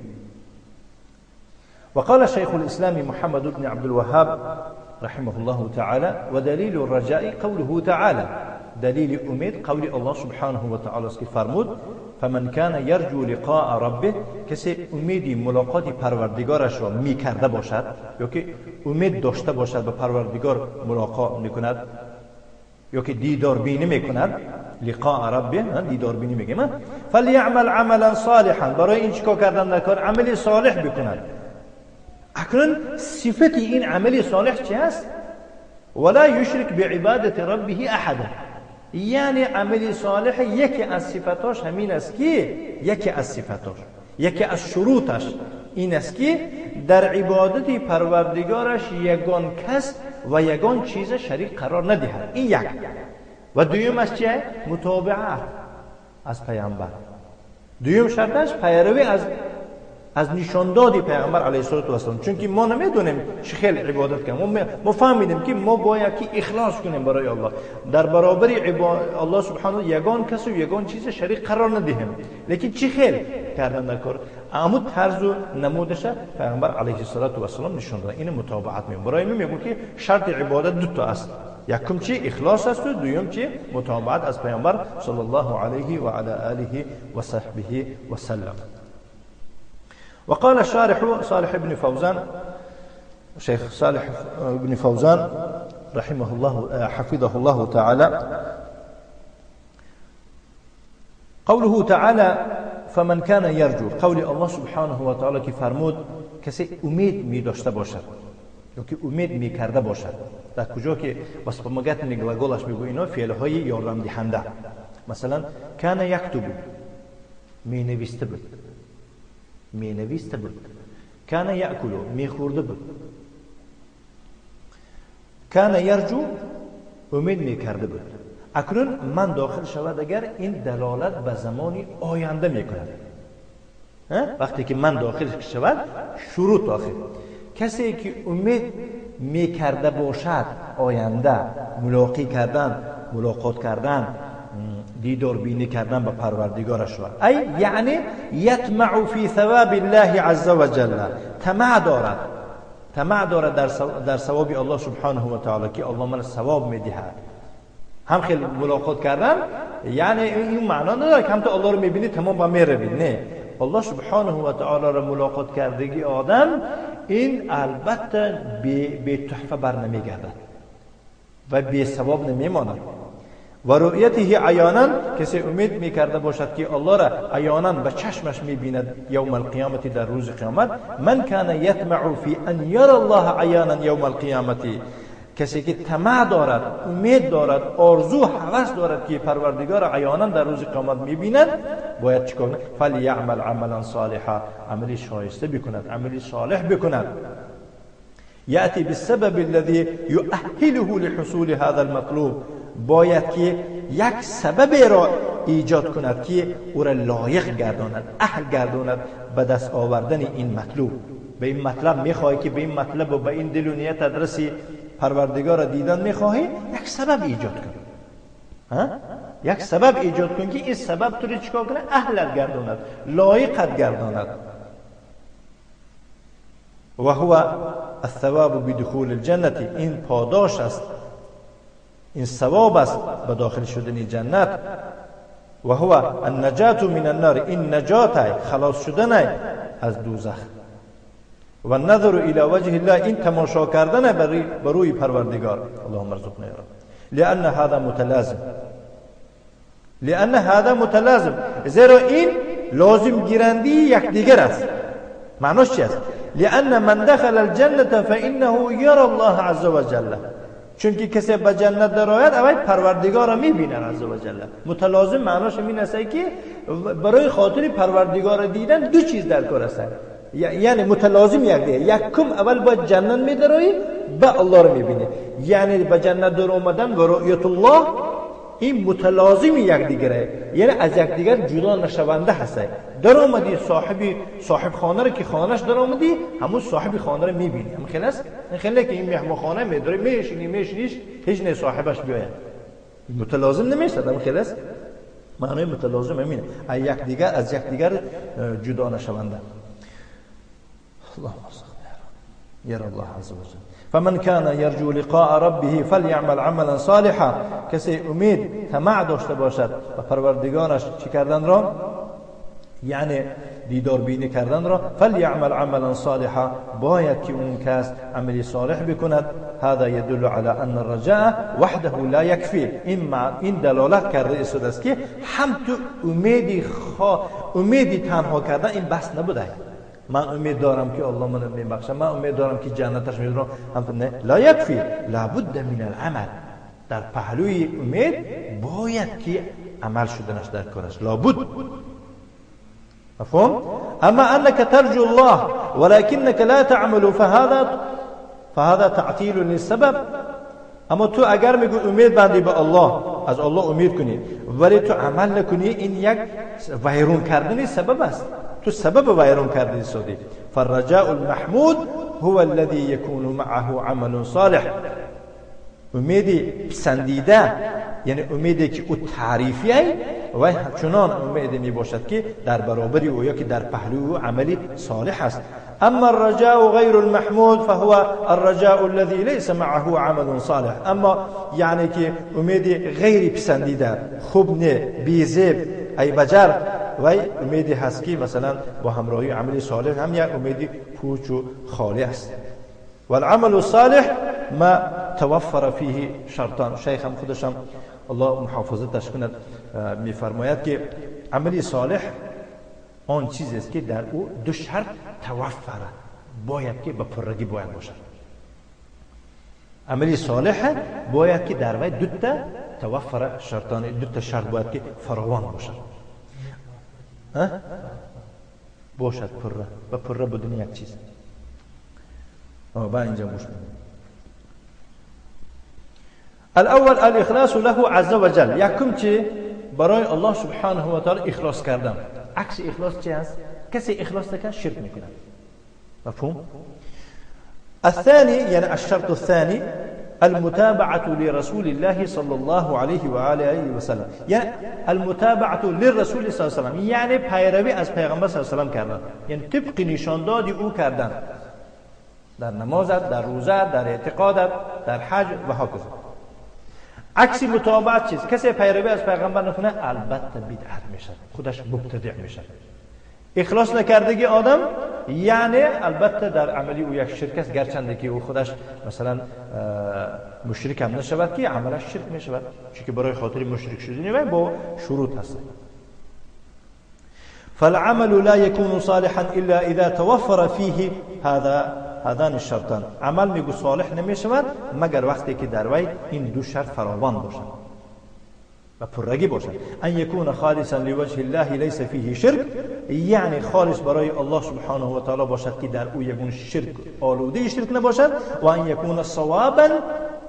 A: وقال شيخ الإسلام محمد بن عبد الوهاب رحمه الله تعالى: ودليل الرجاء قوله تعالى، دليل أمید قول الله سبحانه وتعالى فرمود: فمن كان يرجو لقاء ربه، کسی امیدی ملاقات پروردگارش را میکرده باشد یا که امید داشته باشد به پروردگار ملاقات میکند یا که دیدار بینی میکند، لقاء ربه دیدار بینی میگه، فلیعمل عملا صالحا، برای این چیکار کردن نکار عمل صالح بکند. اکنون صفت این عمل صالح چی است؟ ولا یشرک بعبادت ربه احدا، یعنی عمل صالح یکی از صفاتاش همین است که یکی از شروطش این است که در عبادت پروردگارش یگان کس و یگان چیز شریک قرار ندهد. این یک. و دویمش چیه؟ متابعت از پیامبر. دویم شرطش پیروی از نشاندادی پیامبر علیه السلام. چون که ما نمیدونیم چه خیلی عبادت کنیم، ما فهمیدیم که ما باید که اخلاص کنیم برای الله، در برابر الله سبحانه یگان کس و یگان چیز شریک قرار ندهیم، لیکن چه خیلی کردن نکار اما طرز و نمودش پیامبر علیه السلام نشان داد. این متابعت میگم. برای میگم که شرط عبادت دو تا است، یکم چی اخلاص است و دوم چی متابعت از پیامبر صلی الله علیه و علی آله و صحبه و سلم. وقال الشارح صالح بن فوزان، شيخ صالح بن فوزان رحمه الله حفظه الله تعالى، قوله تعالى فمن كان يرجو، قول الله سبحانه و تعالی که فرمود کسی امید می داشته باشد یا که امید می کرده باشد. در کجا که وسپمگت گلگلش میگه اینا فعل های یارم دهنده. مثلا کان یکتب، می نویسته بود، کان یاکل، می خورده بود، کان یرجو، امید می کرده بود. اکنون من داخل شود اگر این دلالت به زمانی آینده می کند. وقتی که من داخل شود شروط آخر، کسی که امید می کرده باشد آینده، ملاقات کردن دیدار بینی کردن با پروردگارش، ای یعنی یطمع فی ثواب الله عز وجل، طمع دارد در ثواب الله سبحانه و تعالی که الله من ثواب میدهد. هم خیلی ملاقات کردن یعنی این معنا نداره که هم تو الله رو میبینی تمام با میروی، نه، الله سبحانه و تعالی رو ملاقات کردگی آدم این البته به تحفه بر نمیگردد و به ثواب نمیماند. و رؤیته عیانا، کسی امید میکرده باشد که الله را عیانا به چشمش میبیند یوم القیامت، در روز قیامت. من کان یطمع فی ان یرى الله عیانا یوم القیامت، کسی که طمع دارد، امید دارد، آرزو هوس دارد که پروردگار عیانا در روز قیامت میبیند، باید چیکار کند؟ فلیعمل عملا صالحا، عملی شایسته بکند، عملی صالح بکند. یأتی بالسبب الذي یؤهله لحصول هذا المطلوب، باید که یک سبب را ایجاد کند که او را لایق گرداند، اهل گرداند به دست آوردن این مطلوب. به این مطلب میخواهی که به این مطلب و به این دل و نیت ادرسی پروردگار را دیدن میخواهی، یک سبب ایجاد کن. یک سبب ایجاد کن که این سبب تو را چیکار کنه؟ اهلت گرداند، لایقت گرداند. و هو الثواب بدخول الجنة، این پاداش است، این ثواب است به داخل شدن جنت. و هو النجات من النار، این نجات خلاص شدن از دوزخ. و النظر الى وجه الله، این تماشا کردن بر روی پروردگار. اللهم ارزقنا یا رب. لان هذا متلازم، زیرا این لازم گیرندی یکدیگر است. معناش چی است؟ لان من دخل الجنه فانه یرى الله عز وجل، چون که کسی به جنت درآید اول پروردگار را میبینه عز وجل. متلازم معناش این است که برای خاطر پروردگار دیدن دو چیز در کار است، یعنی متلازم یکدیگر. یکم اول با جنت میدرایی به الله را میبینه، یعنی به جنت در اومدن و رؤیت الله این متلازم یکدیگره، یعنی از یکدیگر جدا نشونده هست. در اومدی صاحب خانه رو که خانهش در اومدی همون صاحب خانه رو میبینی. هم خلاص خیلی که این مهمان خانه میداره میشینیش هیچ نه صاحبش بیاید، متلازم نمیشه. هم خلاص معنی متلازم همینه، از یکدیگر جدا نشونده. اللهم صل یا الله عز وجل. فمن كان يرجو لقاء ربه فليعمل عملا صالحا، کسی امید طمع داشته باشد و پروردگارش چی کردن را؟ یعنی دیدار بینی کردن را فلیعمل عملا صالحا باید که اون کس عملی صالح بکند. هذا يدل على ان الرجاء وحده لا يكفي. این دلالت کرده است که هم تو امیدی تنها کردن این بس نبوده. من امید دارم که الله منو میبخشه، من امید دارم که جنتش میذارم، هم نه، لا يكفي، لابد من العمل. در پهلوی امید باید که عمل شدنش در کارش لابد. مفهوم؟ اما انك ترجو الله ولكنك لا تعمل فهذا تعطيل للسبب. اما تو اگر میگو امید بندی به الله، از الله امید کنی ولی تو عمل نکنی، این یک ویرون کردن سبب است. تو سبب ویرون کردن شدی. فالرجاء المحمود هو الذي يكون معه عمل صالح. امیدی پسندیده یعنی امیدی که او تعریفی ای و چنان امیدی می باشد که در برابری او یا که در پهلوی او عملی صالح است. اما الرجاء غیر المحمود فهو الرجاء الذي ليس معه عمل صالح. اما یعنی که امیدی غیر پسندیده، خوب نه، بیزیب، ای بجر و امیدی هست که مثلا با همراهی عملی صالح هم یک امیدی پوچ و خالی است. والعمل الصالح ما توفر فيه شرطان. شیخ هم خودشم الله محافظتش کند میفرماید که عملی صالح آن چیزی است که در او دو شرط توفره، باید که به پرگی باید باشد. عملی صالح باید که در وی دو تا توفره شرطان، دو تا شرط باید که فراوان باشد. باشد پره، به پره بدون یک چیز. با اینجا گوش بدید. الاول الاخلاص له عز وجل. یکم چی برای الله سبحانه و تعالی اخلاص کردن. عکس اخلاص چی است؟ کسی اخلاص نکنه شرک میکنه. مفهوم؟ الثاني يعني الشرط الثاني المتابعة لرسول الله صلى الله عليه وآله وسلم. يعني المتابعة للرسول صلى الله عليه وسلم يعني پیروی از پیغمبر صلی الله علیه و سلم کردن، یعنی طبق نشاندادی او کردن در نمازت، در روزت، در اعتقادت، در حج و هکذا. عکس متابعت چیست؟ کسی پیروی از پیغمبر نکنه البته بدعت میشه، خودش مبتدع میشه. اخلاص نکردگی آدم یعنی البته در عملی او یک شرک است، گرچنده که او خودش مثلا مشرک هم نشود که عملش شرک میشود، چون که برای خاطر مشرک شدن با شروط هست. فالعمل لا يكون صالحا الا اذا توفر فيه هذان الشرطان. عمل میگو صالح نمیشود مگر وقتی که در وی این دو شرط فراوان باشد و پررگی باشد. ان یکون خالصا لوجه الله لیس فیه شرک، یعنی خالص برای الله سبحانه و تعالی باشد که در او یگون شرک آلوده شرک نباشد. و ان یکون صوابا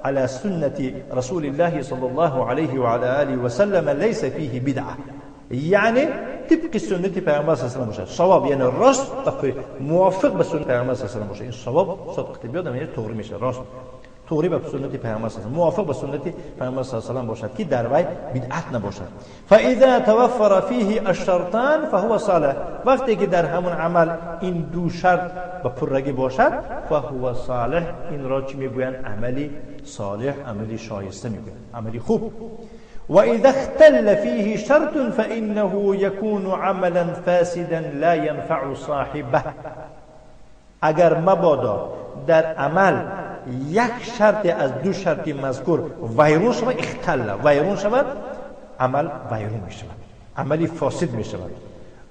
A: على سنة رسول الله صلی الله علیه و علی آله و سلم لیس فیه بدعه، یعنی طبق سنت پیامبر صلی الله علیه و سلم باشد. صواب یعنی راست و موافق به سنت پیامبر صلی الله علیه و سلم باشد. این صواب صدق بیاد یعنی طوری میشه، راست طوری به سنت پیامبر صلی الله علیه و سلم، موافق به سنت پیامبر صلی الله علیه و سلم باشد که در وی بدعت نباشد. فاذا توفر فيه الشرطان فهو صالح. وقتی که در همون عمل این دو شرط به پررگی باشد فهو صالح. این را چی میگویند؟ عملی صالح، عملی شایسته میگویند، عملی خوب. وإذا اختل فيه شرط فإنه يكون عملا فاسدا لا ينفع صاحبه. اگر مبادا در عمل یک شرط از دو شرط مذکور ویرون شود، اختل ویرون شود، عمل ویرون می شود، عملی فاسد می شود.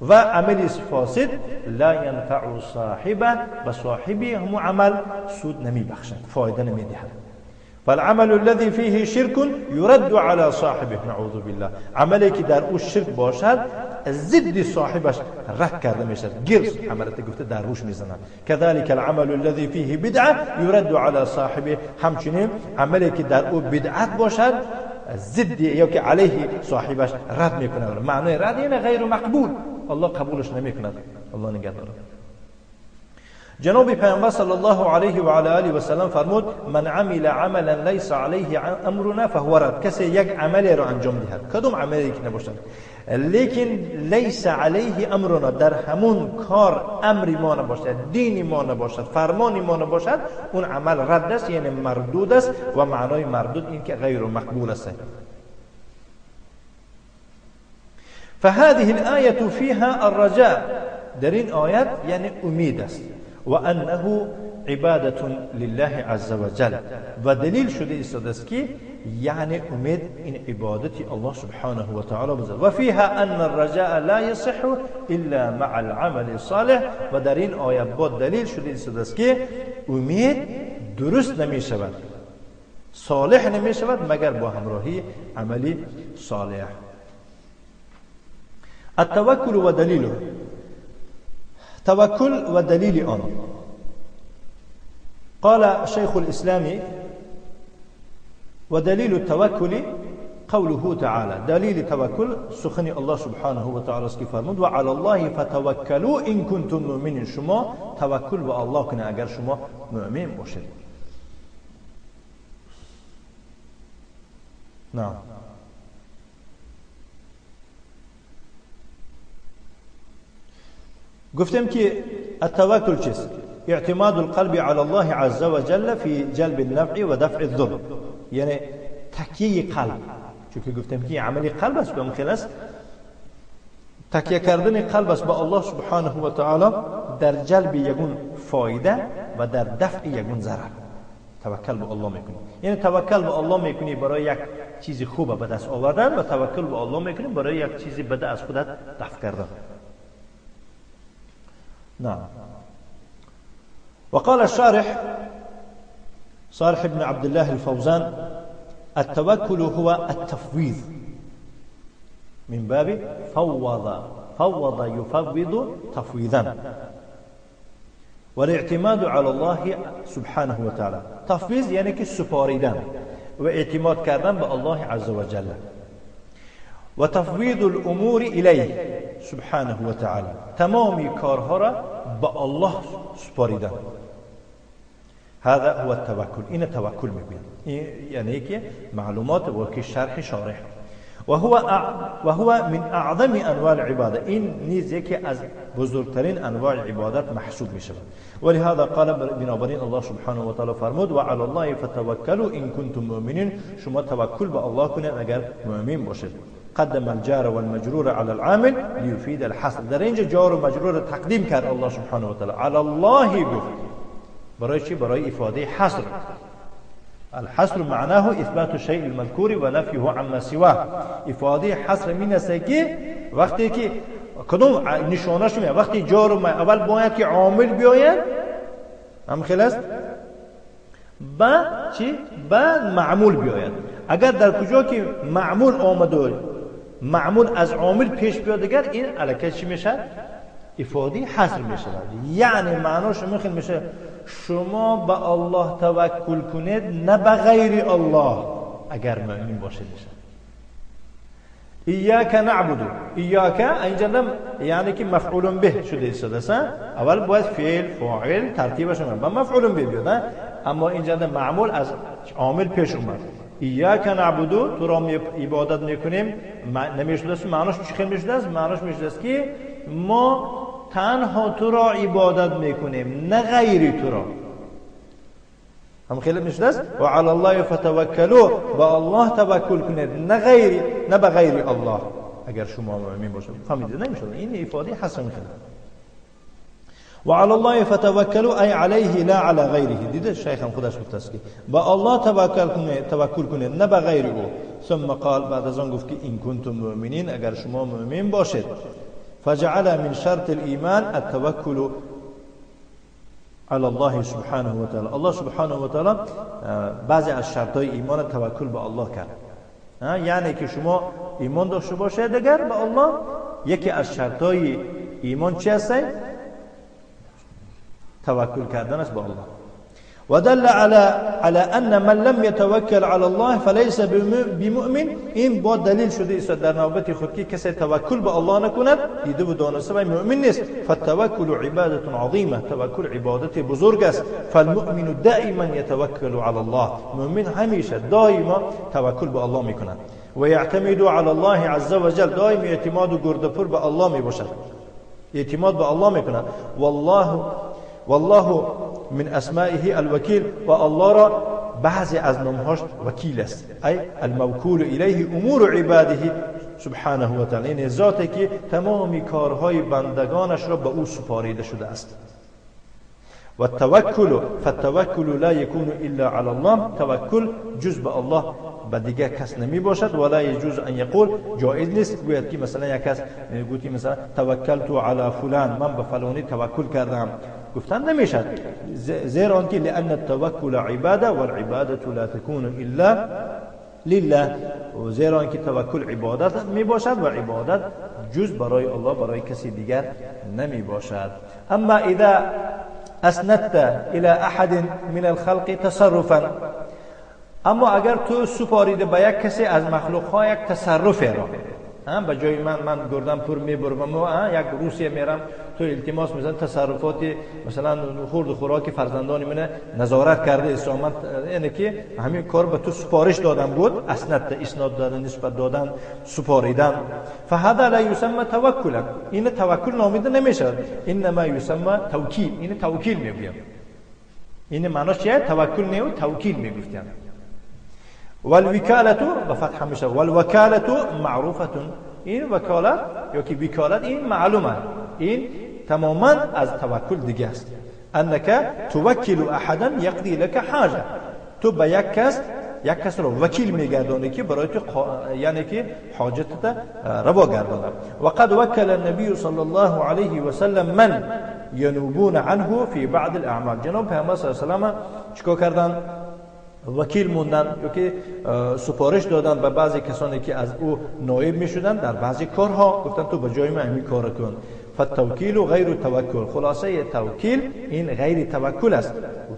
A: و عملی فاسد لا ينفع صاحبه، و صاحبی هم عمل سود نمی بخشد، فایده نمی دهد. فالعمل الذي فيه شرك يرد على صاحبه، نعوذ بالله. عملی که در او شرک باشد ضد صاحبش رد کرده میشد، گرس عملت گفته در روش میزنند. كذلك العمل الذي فيه بدعه يرد على صاحبه. همچنین عملی که در او بدعت باشد ضد یا که علیه صاحبش رد میکنه. معنی رد یعنی غیر مقبول، الله قبولش نمیکند. الله نگهدار. جناب پیامبر صلی الله علیه و علی آله و سلم فرمود: من عمل عملا لیس علیه امرنا فهو رد. کسی یک عملی را انجام دهد، کدام عملی که نباشد لیکن لیس علیه امرنا، در همون کار امری ما نباشد، دینی ما نباشد، فرمانی ما نباشد، اون عمل رد است، یعنی مردود است. و معنای مردود این که غیر مقبول است. فهذه الآية فيها الرجاء، در این آیت یعنی امید است، و انه عبادة لله عز وجل، و دلیل شده ایستاده است که یعنی امید این عبادت الله سبحانه و تعالی بزرگ. و فيها ان الرجاء لا يصح الا مع العمل الصالح، و در این آیه با دلیل شده ایستاده است که امید درست نمی شود، صالح نمی شود مگر با همراهی عملی صالح. التوکل و دلیله، توکل و دلیل آن. قال شيخ الإسلام ودليل التوكل قوله تعالى، دليل التوكل سخن الله سبحانه وتعالى كيف فرمود وعلى الله فتوكلوا إن كنتم مؤمنين، شما توكل به الله کنه اگر شما مؤمن باشید. نعم. گفتم که التوکل چیست؟ اعتماد القلب على الله عز وجل في جلب النفع و دفع الضر، یعنی تکیه قلب، چون که گفتم که عملی قلب است، به خلاص تکیه کردن قلب است به الله سبحانه و تعالی در جلب یگون فایده و در دفع یگون ضرر. توکل به الله میکنی، یعنی توکل به الله میکنی برای یک چیز خوب به دست آوردن، و توکل به الله میکنی برای یک چیز بد از خودت دفع کردن. نعم. وقال الشارح صالح بن عبد الله الفوزان التوكل هو التفويض من باب فوض يفوض تفويضا، والاعتماد على الله سبحانه وتعالى. تفويض یعنی که سپاریدن و اعتماد کردن به الله عز وجل، و تفویض الامور الیه سبحانه و تعالی، تمامی کارها را به الله سپاریدن. هذا هو التوکل، این توکل میگویند، یعنی که معلومات و که شرح شارح. و هو من اعظم انواع العباده، این نیز یکی از بزرگترین انواع عبادت محسوب می شود. ولهذا قال بنابراین الله سبحانه و تعالی فرمود و علی الله فتوکلوا ان کنتم مؤمنین، شما توکل به الله کنید اگر مؤمن باشید. قدم الجار والمجرور على العامل ليفيد الحصر، در اینجا جار و مجرور تقدیم کرد الله سبحانه و تعالی، علی الله گفت برای چی؟ برای افاده حصر. الحصر معناه اثبات الشيء المذكور و نفيه عما سواه. افاده حصر می نسه که وقتی که کدوم نشانش میاد، وقتی جار و اول باید که عامل بیاید، هم خلاص با چی؟ با معمول بیاید. اگر در کجا که معمول آمده، معمول از عامل پیش بیاد، دیگر این الکه چی میشه؟ افاده حصر میشه. یعنی معناش میشه شما به الله توکل کنید نه به غیر الله اگر مؤمن باشید. ایاک نعبد، ایاک اینجا یعنی که مفعول به شده است، اول باید فعل فاعل ترتیبش با مفعول به بیاد، اما اینجا معمول از عامل پیش اومد. ایاک نعبد، تو را عبادت میکنیم، نمیشده است معناش چی خیلی میشده است؟ معناش میشده است که ما تنها تو را عبادت میکنیم نه غیری تو را. هم خیلی میشده است و علی الله فتوکلوا، با الله توکل کنید نه به غیر الله اگر شما مؤمن باشید. فهمیدید؟ نمیشه این افاده حسن خیلی. و علی الله فتوکلوا ای علیه لا علی غیره. دیده شیخ هم خودش گفته است که با الله توکل کنید نه به غیر او. ثم قال، بعد از آن گفت که این کنتم مؤمنین، اگر شما مؤمن باشید. فجعل من شرط الإيمان التوكل على الله سبحانه وتعالى. الله سبحانه وتعالى بعضی از شرطهای ایمان توکل به الله کرد. یعنی که شما ایمان داشته باشید اگر به الله، یکی از شرطهای ایمان چی است؟ توکل کردن است به الله. ودل على ان من لم يتوكل على الله فليس بمؤمن. این با دلیل شده است در نوبت خود که کسی توکل به الله نکند دیده و دانسته و مؤمن نیست. فالتوکل عبادت عظیمه، توکل عبادت بزرگ است. فالمؤمن دائما يتوكل على الله، مؤمن همیشه دائما توکل به الله میکند. و يعتمد على الله عز وجل، دائما اعتماد و گردپور به الله میباشد، اعتماد به الله میکند. والله من اسمائه الوکیل، و الله را بعضی از نامهاش وکیل است، ای الموکول الیه امور عباده سبحانه و تعالی، این ذاتی که تمامی کارهای بندگانش را به او سپاریده شده است. و توکل، فالتوکل لا یکون الا علی الله، توکل جز به الله به دیگه کس نمی باشد. ولا یجوز ان یقول، جایز نیست گوید که مثلا یک کس گویی مثلا توکلت علی فلان، من به فلانی توکل کردم، گفتن نمیشد، زیرا آنکه لان التوکل عباده والعباده لا تكون الا لله، و زیرا آنکه توکل عبادت می باشد و عبادت جز برای الله، برای کسی دیگر نمی باشد. اما اذا اسندت الى احد من الخلق تصرفا، اما اگر تو سپاریده به یک کسی از مخلوق ها یک تصرف را، به جای من گردم پر میبرم و یک روسیه میرم، تو التماس میزن تصرفات مثلا خورد و خوراک فرزندان من نظارت کرده اسلامت، یعنی که همین کار به تو سپارش دادم بود، اسناد دادن، نسبت دادن، سپاریدن، فهذا لا يسمى توکلا، این توکل نامیده نمیشه، انما يسمى توکیل، این توکیل میگویم. این معناش چیه؟ توکل نه، توکیل میگفتن. والوکالت بفتح میشه، والوکالت معروفه، این وکالت یا که وکالت این معلومه، این تماما از توکل دیگه است. انک توکل احدا یقضی لك حاجه، تو به یک کس رو وکیل میگردانی که برای تو یعنی که حاجتت روا گردانه. وقد وکل النبی صلی الله علیه و سلم من ینوبون عنه فی بعض الاعمال، جناب پیامبر صلی الله علیه و سلم چیکار کردن؟ وکیل موندن یا که سپارش دادن به بعضی کسانی که از او نایب می شدن در بعضی کارها، گفتن تو به جای من همین کار کن. فالتوکیل غیر توکل، خلاصه توکیل این غیر توکل است.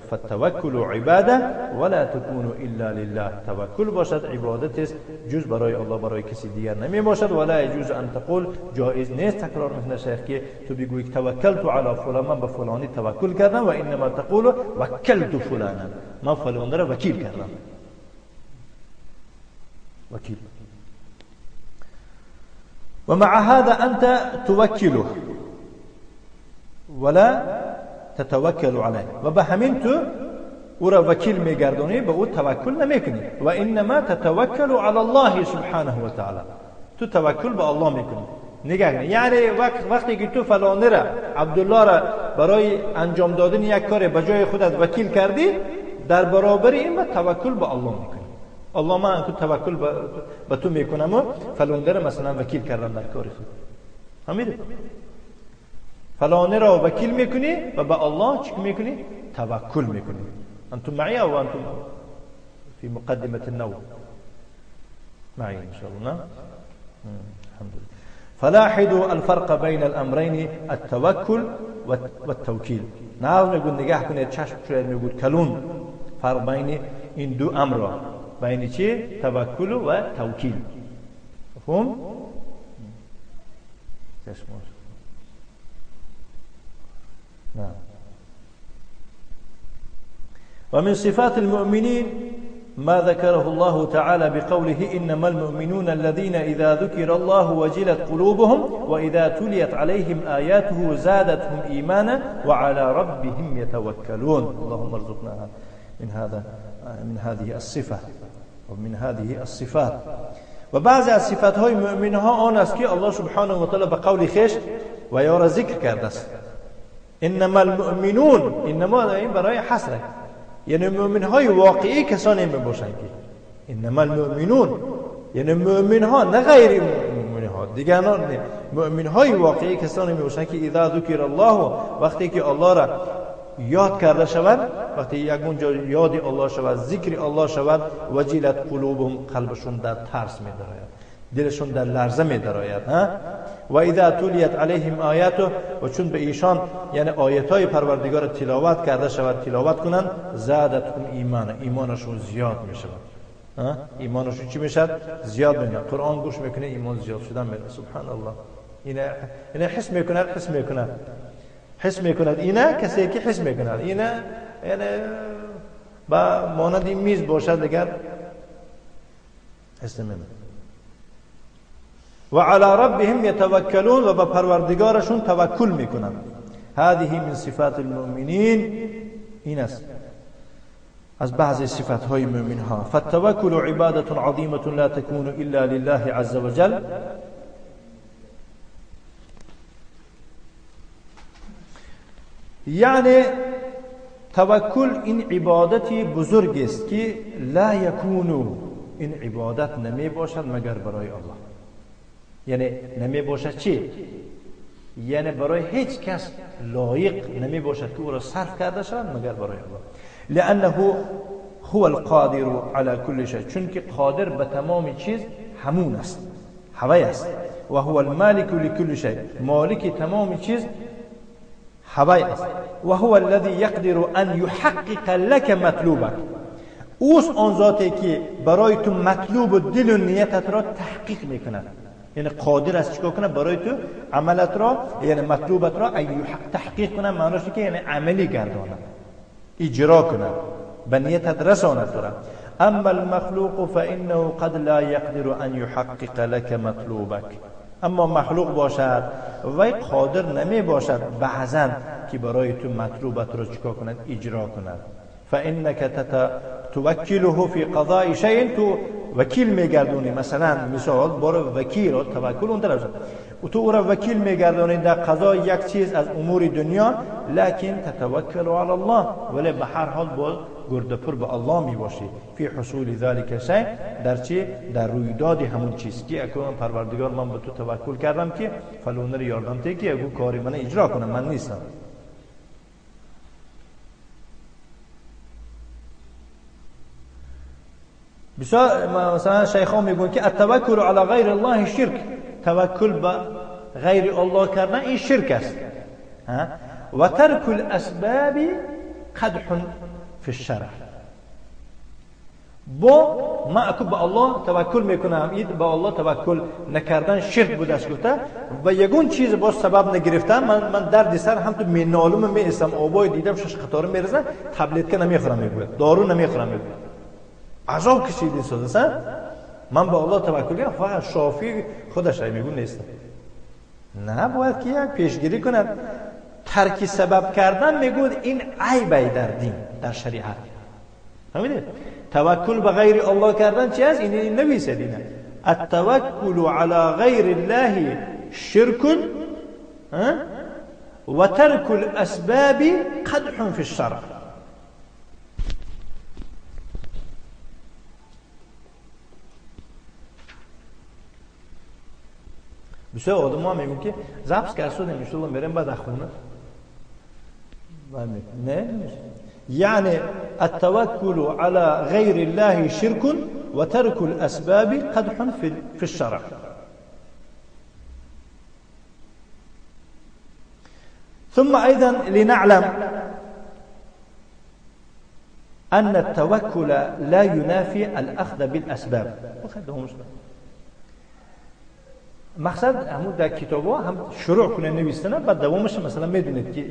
A: فالتوکل عباده ولا تكون الا لله، توکل باشد عبادت است جز برای الله، برای کسی دیگر نمی باشد. ولا يجوز ان تقول، جایز نیست تکرار مثل شیخ که تو بگویی توکلت علی فلان، من به فلانی توکل کردم، و انما تقول وکلت فلانا، من فلان را وکیل کردم. وکیل. ومع هذا أنت توكله ولا تتوكل عليه، و به همین تو او را وکیل میگردونی، به او توکل نمیکنی. و انما تتوکل على الله سبحانه و تعالی، تو توکل به الله میکنی. نگاه، یعنی وقتی که تو فلانی را، عبدالله را برای انجام دادن یک کار به جای خودت وکیل کردی، در برابر این به توکل به الله میکنی. الله من تو توکل به تو میکنم و فلانی را مثلا وکیل کردم در کار خود، همین فلانی را وکیل میکنی و به الله چی میکنی؟ توکل میکنی. انتم معي او انتم في مقدمه النوم معي ان شاء الله؟ الحمد لله. فلاحظوا الفرق بين الامرين، التوكل والتوكيل. ناو میگن نگاه کنید، چشم شاید میگن کلون فرق بین این دو امر، بین چی؟ توکل و توکیل. مفهوم؟ نعم. ومن صفات المؤمنين ما ذكره الله تعالى بقوله إنما المؤمنون الذين إذا ذكر الله وجلت قلوبهم وإذا تليت عليهم آياته زادتهم إيمانا وعلى ربهم يتوكلون. اللهم ارزقنا من هذه الصفة ومن هذه الصفات. و بعضی از صفات های مؤمن ها آن است که الله سبحانه و تعالی به قول خویش و یا را ذکر کرده است. انما المؤمنون، انما این برای حصر، یعنی مؤمن های واقعی کسانی می باشند که انما المؤمنون، یعنی مؤمن ها نه غیر مؤمن ها دیگران، مؤمن های واقعی کسانی می باشند که اذا ذکر الله، وقتی که الله را یاد کرده شود، وقتی یک اونجا یاد الله شود، ذکر الله شود، وجلت قلوبهم، قلبشون در ترس می دراید، دلشون در لرزه می دراید. و اذا تلیت علیهم آیاته، و چون به ایشان یعنی آیاتای پروردگار تلاوت کرده شود، تلاوت کنند، زادتهم ایمان، ایمانشون زیاد می شود. ایمانشون چی می شود؟ زیاد می شود. قرآن گوش میکنه، ایمان زیاد شدن می شود. سبحان الله. اینه حس میکند، حس میکند اینا کسی که حس میکند اینا، یعنی با مانند این میز باشد دیگر حس نمیکند. و علی ربهم یتوکلون، و به پروردگارشون توکل میکنند. هذه من صفات المؤمنین، این است از بعض صفات های مؤمن ها. فالتوکل عبادة عظیمة لا تكون الا لله عز وجل. یعنی توکل این عبادتی بزرگ است که لا یکون، این عبادت نمی باشد مگر برای الله. یعنی نمی باشد چی؟ یعنی برای هیچ کس لایق نمی باشد که او را صرف کرده شود مگر برای الله. لانه هو القادر على كل شيء، چون که قادر به تمام چیز همون است، هوای است. و هو المالک لكل شيء، مالک تمام چیز هوای است. و هو الذي يقدر ان يحقق لك مطلوبك، اوست آن ذاتی که برای تو مطلوب و دل و نیتت را تحقیق میکند. یعنی قادر است چیکار کنه برای تو عملت را، یعنی مطلوبت را تحقیق کنه، معنیش که یعنی عملی گردانه، اجرا کنه، به نیتت رسانه تو را. اما المخلوق فانه قد لا يقدر ان يحقق لك مطلوبك، اما مخلوق باشد وی قادر نمی باشد بعضا که برای تو مطلوبت را چیکار کند، اجرا کند. فانك توکله فی قضاء شیء، تو وکیل میگردونی، مثلا مثال برای وکیل و توکل اون طرف، و تو او را وکیل میگردونی در قضای یک چیز از امور دنیا، لکن تتوکل علی الله، ولی به هر حال باز گردپر به الله میباشی. فی حصول ذلك شیء، در چی؟ در رویداد همون چیز که اکنون پروردگار من به تو توکل کردم که فلان یاردم تی که اگه کاری من اجرا کنم، من نیستم. بسیار مثلا شیخان میگن که التوکل علی غیر الله شرک، توکل به غیر الله کردن این شرک است. و ترک الاسباب قدح فی الشرع، با ما به الله توکل میکنم، این به الله توکل نکردن شرک بوده است گفته. و یگون چیز با سبب نگرفتم، من درد سر هم تو مینالم میستم، آبای دیدم شش قطار میرزن، تبلیت که نمیخورم میگوید، دارو نمیخورم میگوید، عذاب کشیدین سازه. من به الله توکل کردم، فقط شافی خودش میگون نیست. نه، باید که یک پیشگیری کند. ترک سبب کردن میگود این عیبه در دین، در شریعت. فهمیدید؟ توکل به غیر الله کردن چی است؟ این نویسه دینه. التوکل علی غیر الله شرک و ترک الاسباب قدح فی الشرع. بسیار آدم ها میگن که زبس کرد شده میشتولم بریم بعد اخونه نه. یعنی التوکل على غیر الله شرک و ترک الاسباب قدح فی الشرع. ثم ايضا لنعلم ان التوكل لا ينافي الاخذ بالاسباب. مقصد همون در کتابا هم شروع کنه نوشتن، بعد دوامش مثلا میدونید که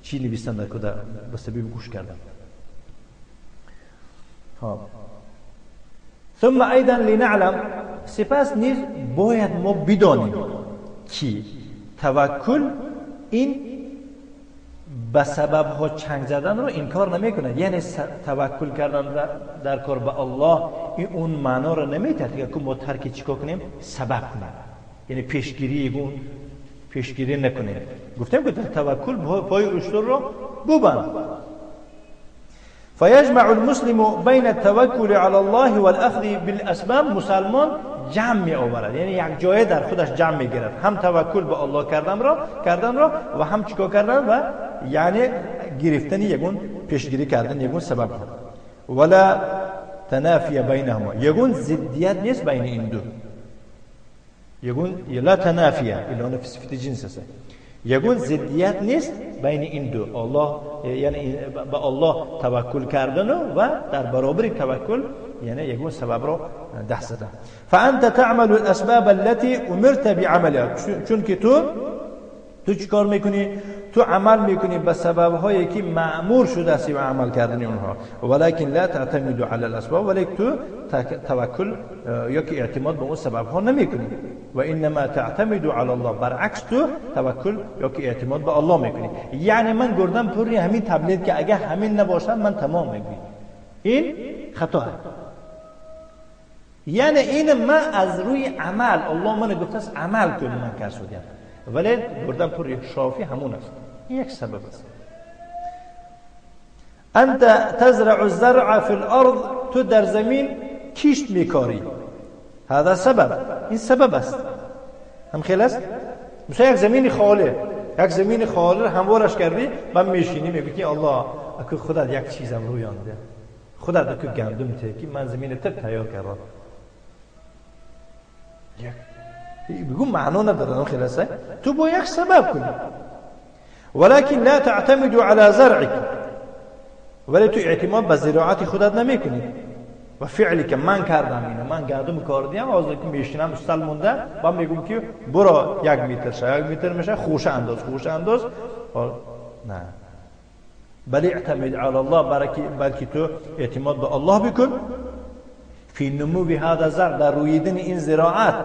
A: چی نوشتن در کدا به سبب گوش کردن. ثم ايضا لنعلم، سپس نیز باید ما بدانیم که توکل این به سبب ها چنگ زدن رو انکار نمیکنه. یعنی توکل کردن در کار به الله این اون معنا رو نمیده که ما ترک چیکار کنیم، سبب کنیم، یعنی پیشگیری نکنیم. گفتم که توکل پای اشتر رو ببند. فیجمع المسلم بین التوکل علی الله والاخذ بالاسباب، مسلمان جمع می آورد، یعنی یک جای در خودش جمع می گیرد، هم توکل به الله کردن را و هم چیکار کردن و یعنی گرفتن یگون پیشگیری کردن یگون سبب ها. ولا تنافی بینهما، یگون ضدیت نیست بین این دو. یگون لا تنافیه الا فی صفت جنس است. یگون ضدیت نیست بین این دو. الله یعنی به الله توکل کردن و در برابر توکل یعنی یگون سبب رو دست دادن. فانت تعمل الاسباب التي امرت بعملها، چون که تو چیکار میکنی؟ تو عمل میکنی به سبب هایی که مأمور شده است و عمل کردن اونها، ولکن لا تعتمد على الاسباب، ولیکن تو توکل یا که اعتماد به اون سبب ها نمیکنی. و انما تعتمد على الله، برعکس تو توکل یا که اعتماد به الله میکنی. یعنی من گردم پوری همین تبلیغ که اگه همین نباشه من تمام میگم، این خطا. یعنی این من از روی عمل، الله من گفته است عمل کنی، من کار شدم، ولی گردم پوری شافی همون است. این یک سبب است. انت تزرع الزرع في الارض، تو در زمین کشت میکاری، هذا سبب، این سبب است. هم خیلی است. مثلا یک زمین خالی هموارش کردی، من میشینی میگی الله اگه خدا یک چیزم روی آنده، خدا اگه گندم تکی من زمین تک تیار کردم، بگو معنا نداره. خیلی است. تو با یک سبب کنی، ولكن لا تعتمد على زرعك، ولی تو اعتماد به زراعت خودت نمیکنی. و فعلی که من کردم اینه، من گندم کاردیم، از که میشینم استل مونده با میگم که برو 1 متر شه، 1 متر میشه خوش انداز نه، بل اعتمد على الله، بلکه تو اعتماد به الله بکن فی نمو هذا الزرع، در رویدن این زراعت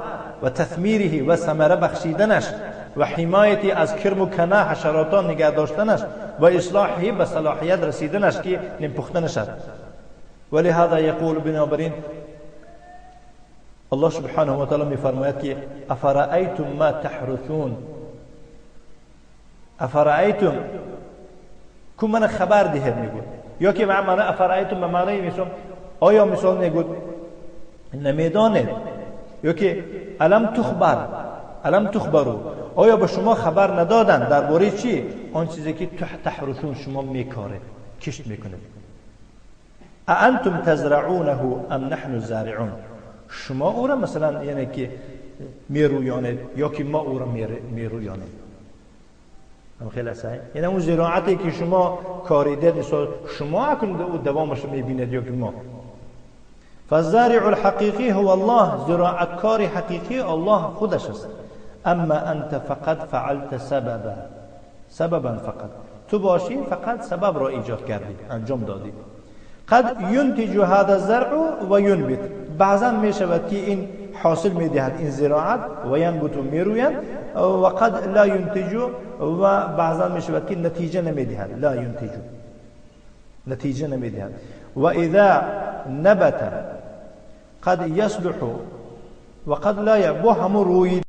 A: و تثمیره و ثمره بخشیدنش و حمایتی از کرم و کنه حشراتان نگه داشتنش و اصلاحی به صلاحیت رسیدنش که نپختنش. ولهذا یقول، بنابراین الله سبحانه و تعالی میفرماید که افرأیتم ما تحرثون، افرأیتم کو من خبر دهید میگود، یا که معنی افرأیتم به معنی میشم آیا مثال میگود نمیدانید، یا که الم تخبرو، آیا به شما خبر ندادن درباره چی؟ آن چیزی که تحرثون شما میکارید، کشت میکنید. اانتم تزرعونه ام نحن الزارعون، شما او را مثلا یعنی که میرویانید یا که ما او را میرویانید. هم خیلی صحیح. یعنی اون زراعتی که شما کاریدید مثلا شما اکنون او دوامش میبینید یا که ما. فالزارع الحقیقی هو الله، زراعتکار حقیقی الله خودش است. اما انت فقط فعلت سببا فقط، تو باشی فقط سبب را ایجاد کردی، انجام دادی. قد ينتج هذا الزرع و ينبت، بعضا می شود که این حاصل می دهد این زراعت و ینبت میروید، و قد لا ينتج، و بعضا می شود که نتیجه نمی دهد، لا ينتج نتیجه نمی دهد. و اذا نبت قد يصلح و قد لا، با همون روی